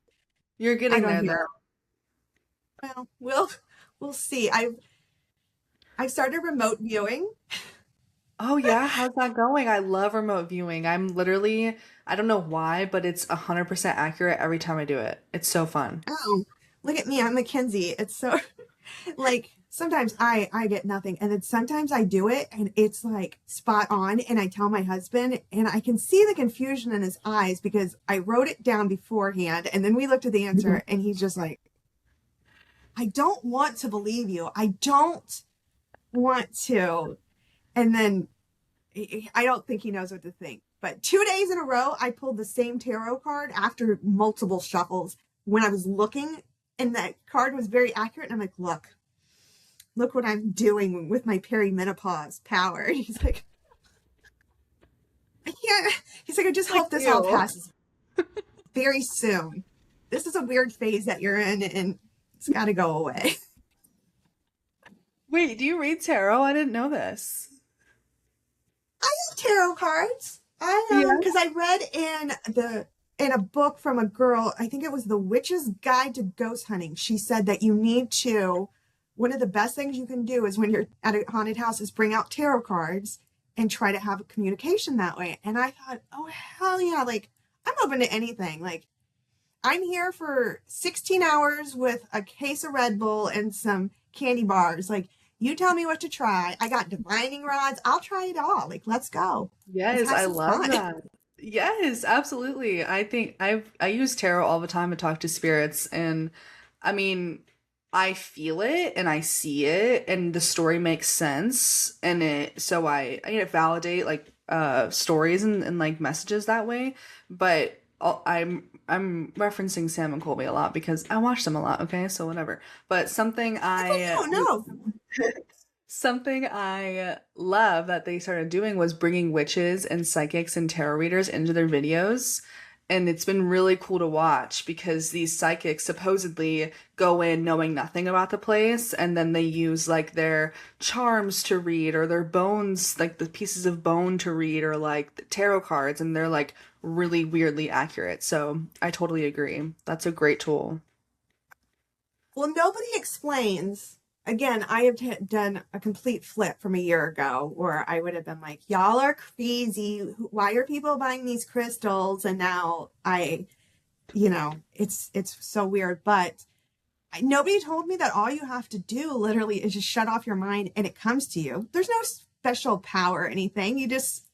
you're I getting don't there hear. though. Well, we'll see. I've started remote viewing. Oh yeah, how's that going? I love remote viewing. I'm literally, I don't know why, but it's 100% accurate every time I do it. It's so fun. Oh, look at me. I'm Mackenzie. It's so like sometimes I get nothing, and then sometimes I do it and it's like spot on, and I tell my husband and I can see the confusion in his eyes because I wrote it down beforehand and then we looked at the answer and he's just like, I don't want to believe you. I don't want to. And then I don't think he knows what to think. But 2 days in a row, I pulled the same tarot card after multiple shuffles when I was looking, and that card was very accurate. And I'm like, look what I'm doing with my perimenopause power. And he's like, I can't. He's like, I just Like hope this all you. passes very soon. This is a weird phase that you're in, and it's got to go away. Wait, do you read tarot? I didn't know this. I have tarot cards. Yeah. Because I read in a book from a girl, I think it was The Witch's Guide to Ghost Hunting. She said that you need to, one of the best things you can do is when you're at a haunted house is bring out tarot cards and try to have a communication that way. And I thought, oh hell yeah, like I'm open to anything. Like I'm here for 16 hours with a case of Red Bull and some candy bars. Like, you tell me what to try. I got divining rods. I'll try it all. Like, let's go. Let's Yes, have I some love fun. that. Yes, absolutely. I think I use tarot all the time to talk to spirits, and I mean, I feel it and I see it and the story makes sense, and it so I need to validate like stories and like messages that way. But I'm referencing Sam and Colby a lot because I watch them a lot, okay? So whatever. But I don't know. something I love that they started doing was bringing witches and psychics and tarot readers into their videos. And it's been really cool to watch because these psychics supposedly go in knowing nothing about the place, and then they use like their charms to read, or their bones, like the pieces of bone to read, or like the tarot cards, and they're like really weirdly accurate. So I totally agree. That's a great tool. Well, nobody explains. Again, I have done a complete flip from a year ago where I would have been like, y'all are crazy. Why are people buying these crystals? And now it's so weird. But nobody told me that all you have to do literally is just shut off your mind and it comes to you. There's no special power or anything. You just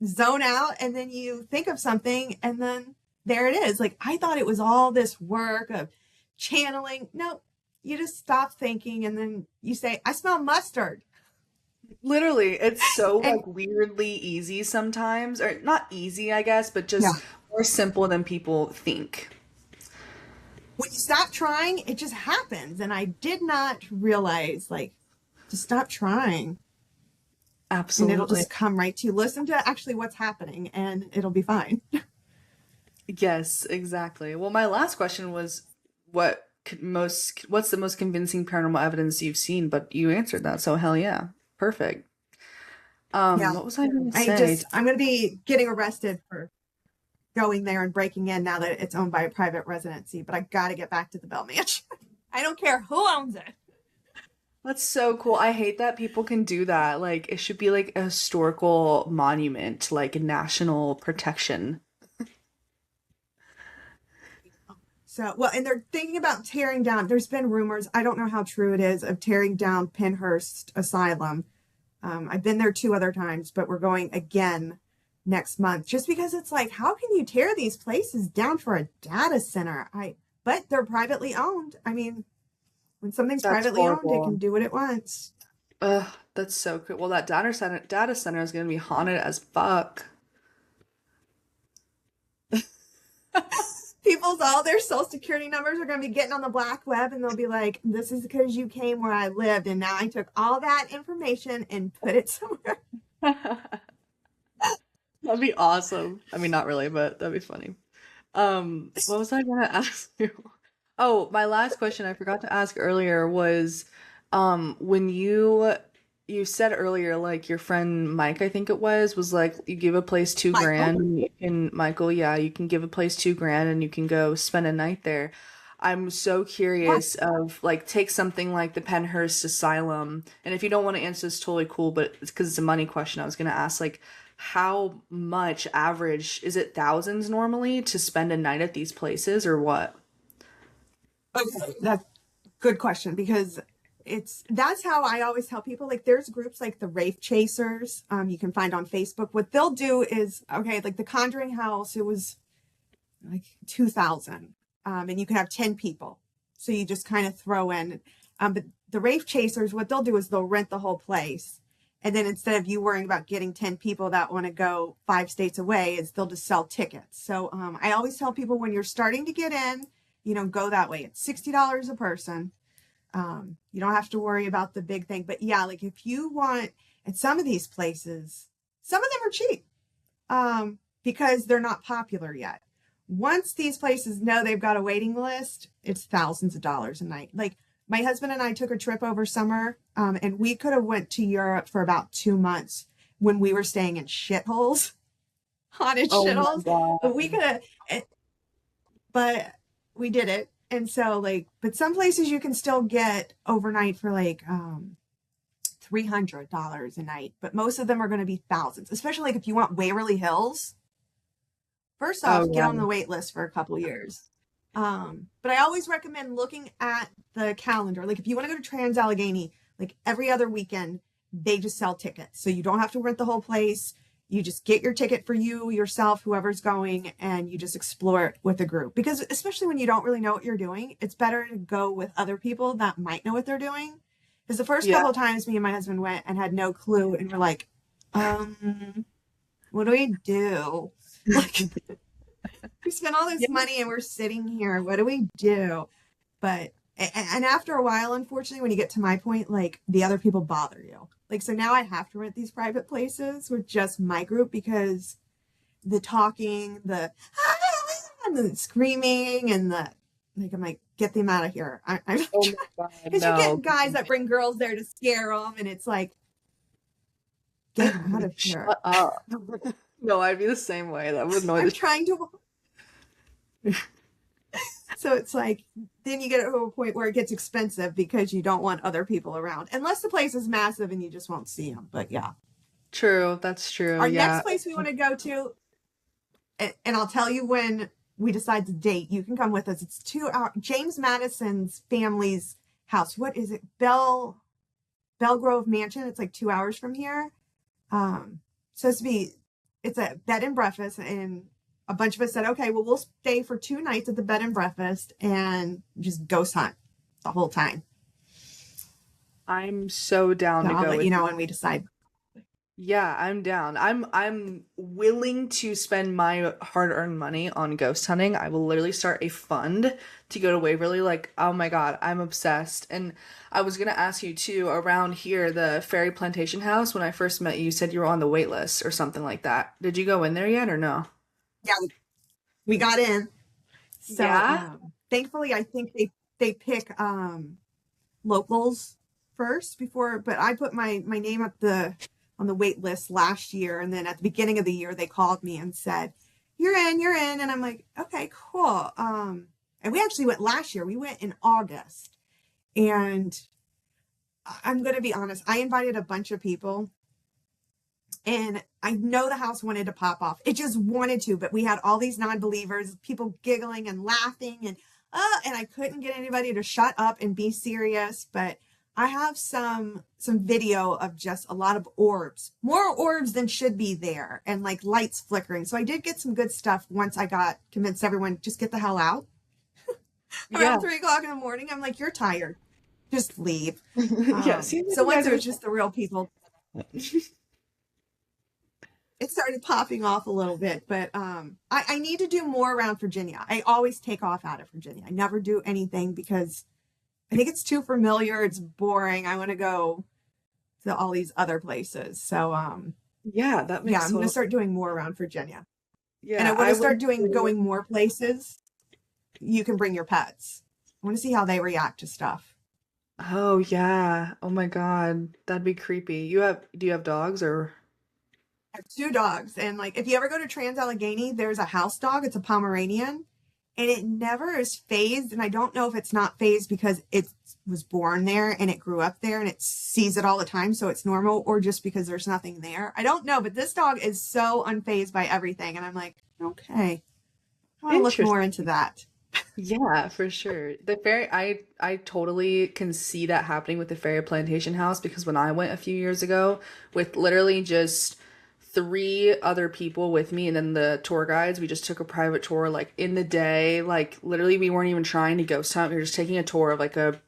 zone out and then you think of something and then there it is. Like, I thought it was all this work of channeling. No, you just stop thinking and then you say, I smell mustard. Literally, it's so And like weirdly easy sometimes, or not easy, I guess, but yeah, just more simple than people think. when you stop trying, it just happens. And I did not realize, like, to stop trying and it'll Absolutely. just come right to you. Listen to actually what's happening and it'll be fine. Yes, exactly. Well, my last question was what's the most convincing paranormal evidence you've seen? But you answered that, so hell yeah. Perfect. Yeah. What was I gonna say? I'm going to be getting arrested for going there and breaking in now that it's owned by a private residency, but I got to get back to the Bell Mansion. I don't care who owns it. That's so cool. I hate that people can do that. Like it should be like a historical monument, like national protection. So, well, and they're thinking about tearing down. There's been rumors, I don't know how true it is, of tearing down Pennhurst Asylum. I've been there 2 other times, but we're going again next month just because it's like, how can you tear these places down for a data center? But they're privately owned. I mean, when something's That's privately owned, it can horrible. do what it wants. Ugh, that's so cool. Well, that data center is gonna be haunted as fuck. People's all their social security numbers are going to be getting on the black web and they'll be like, this is because you came where I lived and now I took all that information and put it somewhere. That'd be awesome. I mean, not really, but that'd be funny. What was I gonna ask you? Oh, my last question I forgot to ask earlier was, when you said earlier, like your friend Mike, I think it was like you give a place two Michael. grand and you can, Michael, yeah, you can give a place 2 grand and you can go spend a night there. I'm so What? curious of like take something like the Pennhurst Asylum, and if you don't want to answer, it's totally cool, but it's because it's a money question. I was gonna ask like how much average is it thousands normally to spend a night at these places or what? Okay, that's a good question because that's how I always tell people. Like, there's groups like the Wraith Chasers, you can find on Facebook. What they'll do is, okay, like the Conjuring House, it was like 2,000, and you can have 10 people. So you just kind of throw in. But the Wraith Chasers, what they'll do is they'll rent the whole place. And then instead of you worrying about getting 10 people that want to go 5 states away, is they'll just sell tickets. So I always tell people when you're starting to get in, go that way. It's $60 a person. You don't have to worry about the big thing. But yeah, like if you want, at some of these places, some of them are cheap because they're not popular yet. Once these places know they've got a waiting list, it's thousands of dollars a night. Like my husband and I took a trip over summer, and we could have went to Europe for about 2 months when we were staying in shitholes, haunted Oh my shitholes. But we God. could have, but we did it. And so like, but some places you can still get overnight for like $300 a night, but most of them are going to be thousands, especially like if you want Waverly Hills. First Oh off, get yeah. on the wait list for a couple years. But I always recommend looking at the calendar. Like if you want to go to Trans-Allegheny, like every other weekend, they just sell tickets. So you don't have to rent the whole place. You just get your ticket for you, yourself, whoever's going, and you just explore it with a group. Because especially when you don't really know what you're doing, it's better to go with other people that might know what they're doing. Because the first Yeah. couple of times me and my husband went and had no clue, and we're like, what do we do? Like, we spent all this Yeah. money and we're sitting here. What do we do? But and after a while, unfortunately, when you get to my point, like the other people bother you. Like, so now I have to rent these private places with just my group because the talking, the and the screaming and the like. I'm like, get them out of here. I'm Oh my God, because you no. get guys that bring girls there to scare them, and it's like, get out of here. Shut up. No, I'd be the same way. That would annoy I'm the trying to. So it's like, then you get to a point where it gets expensive because you don't want other people around, unless the place is massive and you just won't see them. But yeah, True, that's true. our Yeah. next place we want to go to, and I'll tell you when we decide the date. You can come with us. It's 2 hours. James Madison's family's house. What is it? Belgrove Mansion. It's like 2 hours from here. Supposed to be. It's a bed and breakfast, and a bunch of us said, okay, well, we'll stay for 2 nights at the bed and breakfast and just ghost hunt the whole time. I'm so down So to I'll go let with you know when we decide. Yeah, I'm down. I'm willing to spend my hard-earned money on ghost hunting. I will literally start a fund to go to Waverly. Like, oh my God, I'm obsessed. And I was gonna ask you too, around here, the Fairy Plantation House, when I first met you, you said you were on the wait list or something like that. Did you go in there yet or no? Yeah, we got in. So Yeah? thankfully, I think they pick locals first before, but I put my name on the wait list last year, and then at the beginning of the year they called me and said, you're in, and I'm like, okay, cool. And we actually went last year. We went in August, and I'm going to be honest, I invited a bunch of people, and I know the house wanted to pop off. It just wanted to, but we had all these non-believers, people giggling and laughing, and I couldn't get anybody to shut up and be serious. But I have some video of just a lot of orbs, more orbs than should be there, and like lights flickering. So I did get some good stuff once I got convinced everyone just get the hell out. Yeah. Around 3 o'clock in the morning, I'm like, you're tired, just leave. Yeah, seems like So you once guys it are was just the real people, it started popping off a little bit. But I need to do more around Virginia. I always take off out of Virginia. I never do anything because I think it's too familiar. It's boring. I want to go to all these other places. So Yeah, that makes yeah, I'm going to total start doing more around Virginia. And Yeah, I want I to start went going more places. You can bring your pets. I want to see how they react to stuff. Oh yeah. Oh my God. That'd be creepy. Do you have dogs or I have 2 dogs, and like if you ever go to Trans-Allegheny, there's a house dog. It's a Pomeranian, and it never is phased. And I don't know if it's not phased because it was born there and it grew up there and it sees it all the time, so it's normal, or just because there's nothing there. I don't know, but this dog is so unfazed by everything, and I'm like, okay, I want to look more into that. Yeah, for sure. I totally can see that happening with the Fairy Plantation House because when I went a few years ago with literally just 3 other people with me and then the tour guides, we just took a private tour like in the day. Like literally we weren't even trying to ghost hunt. We were just taking a tour of like a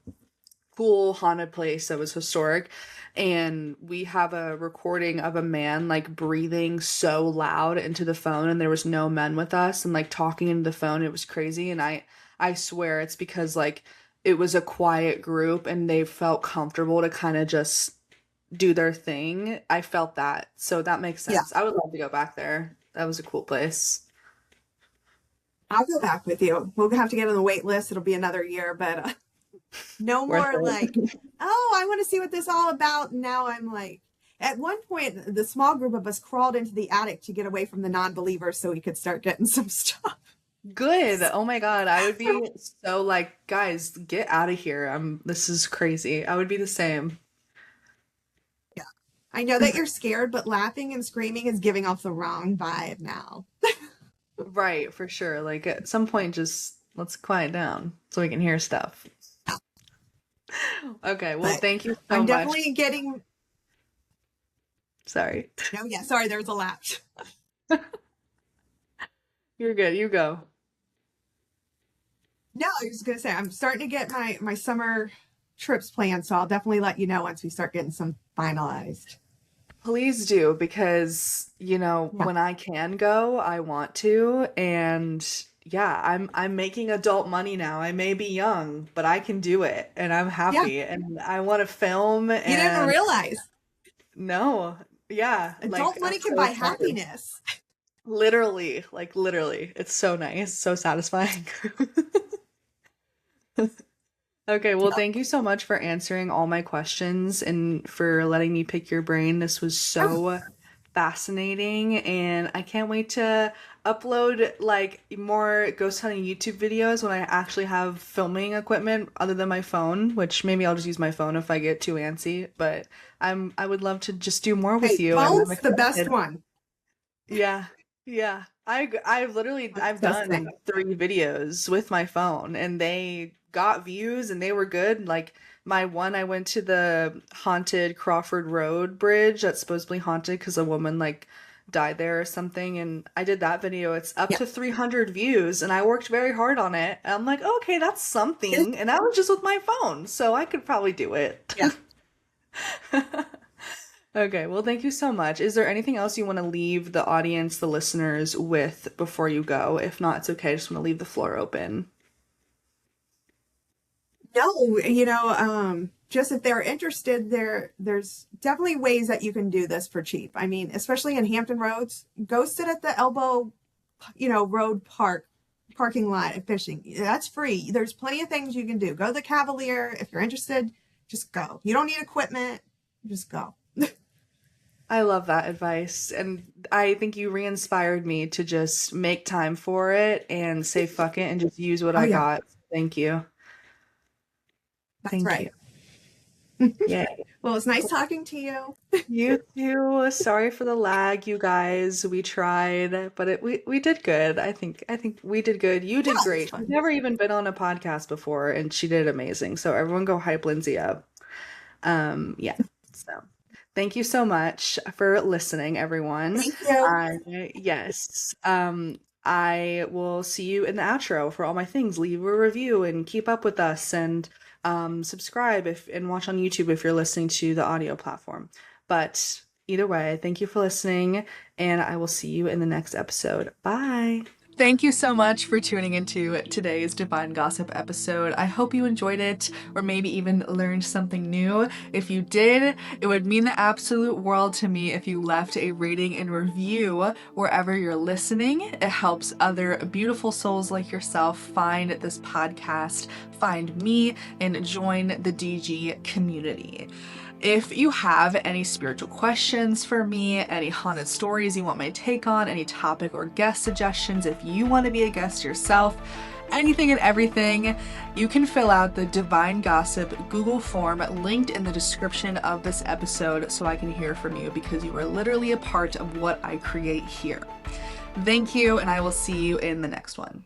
cool haunted place that was historic. And we have a recording of a man like breathing so loud into the phone, and there was no men with us and like talking into the phone. It was crazy. And I swear it's because like it was a quiet group and they felt comfortable to kind of just do their thing. I felt that. So that makes Yeah, sense. I would love to go back there. That was a cool place. I'll go back with you. We'll have to get on the wait list. It'll be another year, but no Worth more like, it. oh, I want to see what this is all about. And now I'm like, at one point, the small group of us crawled into the attic to get away from the non-believers so we could start getting some stuff. Good. Oh my God. I would be so like, guys, get out of here. This is crazy. I would be the same. Yeah. I know that you're scared, but laughing and screaming is giving off the wrong vibe now. Right, for sure. Like at some point, just let's quiet down so we can hear stuff. Okay, well, But thank you so I'm much. definitely getting, Sorry. no, yeah, sorry, there was a lapse. You're good. You go. No, I was going to say, I'm starting to get my summer trips planned, so I'll definitely let you know once we start getting some finalized. Please do because, Yeah. when I can go, I want to. And yeah, I'm making adult money now. I may be young, but I can do it and I'm Yeah. happy and I want to film You didn't and realize no. Yeah, adult like I'm money can so buy excited. happiness. Literally, like literally. It's so nice, so satisfying. Okay, well, thank you so much for answering all my questions and for letting me pick your brain. This was Oh, so fascinating, and I can't wait to upload like more ghost hunting YouTube videos when I actually have filming equipment other than my phone, which maybe I'll just use my phone if I get too antsy, but I would love to just do more with hey, you, and I'm phone's the best excited. one. Yeah. Yeah. I've literally That's I've the best done thing. 3 videos with my phone and they got views and they were good. Like my one, I went to the haunted Crawford Road bridge that's supposedly haunted because a woman like died there or something, and I did that video. It's up Yeah. to 300 views and I worked very hard on it. And I'm like, okay, that's something. And I was just with my phone, so I could probably do it. Yeah. Okay, well, thank you so much. Is there anything else you want to leave the audience, the listeners, with before you go? If not, it's okay. I just want to leave the floor open. No, just if they're interested, there's definitely ways that you can do this for cheap. I mean, especially in Hampton Roads, go sit at the Elbow, road parking lot at fishing. That's free. There's plenty of things you can do. Go to the Cavalier if you're interested. Just go. You don't need equipment. Just go. I love that advice. And I think you re-inspired me to just make time for it and say fuck it and just use what Oh I yeah, got. Thank you. that's Thank you. right. Yay. Well, it's nice talking to you. You too. Sorry for the lag, you guys. We tried, but we did good. I think we did good. You did Yeah, it's great. She's fun. never even been on a podcast before, and she did amazing. So everyone go hype Lindsay up. Yeah. So thank you so much for listening, everyone. Thank you. Yes. I will see you in the outro for all my things. Leave a review and keep up with us and subscribe if and watch on YouTube if you're listening to the audio platform. But either way, thank you for listening, and I will see you in the next episode. Bye. Thank you so much for tuning into today's Divine Gossip episode. I hope you enjoyed it or maybe even learned something new. If you did, it would mean the absolute world to me if you left a rating and review wherever you're listening. It helps other beautiful souls like yourself find this podcast, find me, and join the DG community. If you have any spiritual questions for me, any haunted stories you want my take on, any topic or guest suggestions, if you want to be a guest yourself, anything and everything, you can fill out the Divine Gossip Google form linked in the description of this episode so I can hear from you because you are literally a part of what I create here. Thank you, and I will see you in the next one.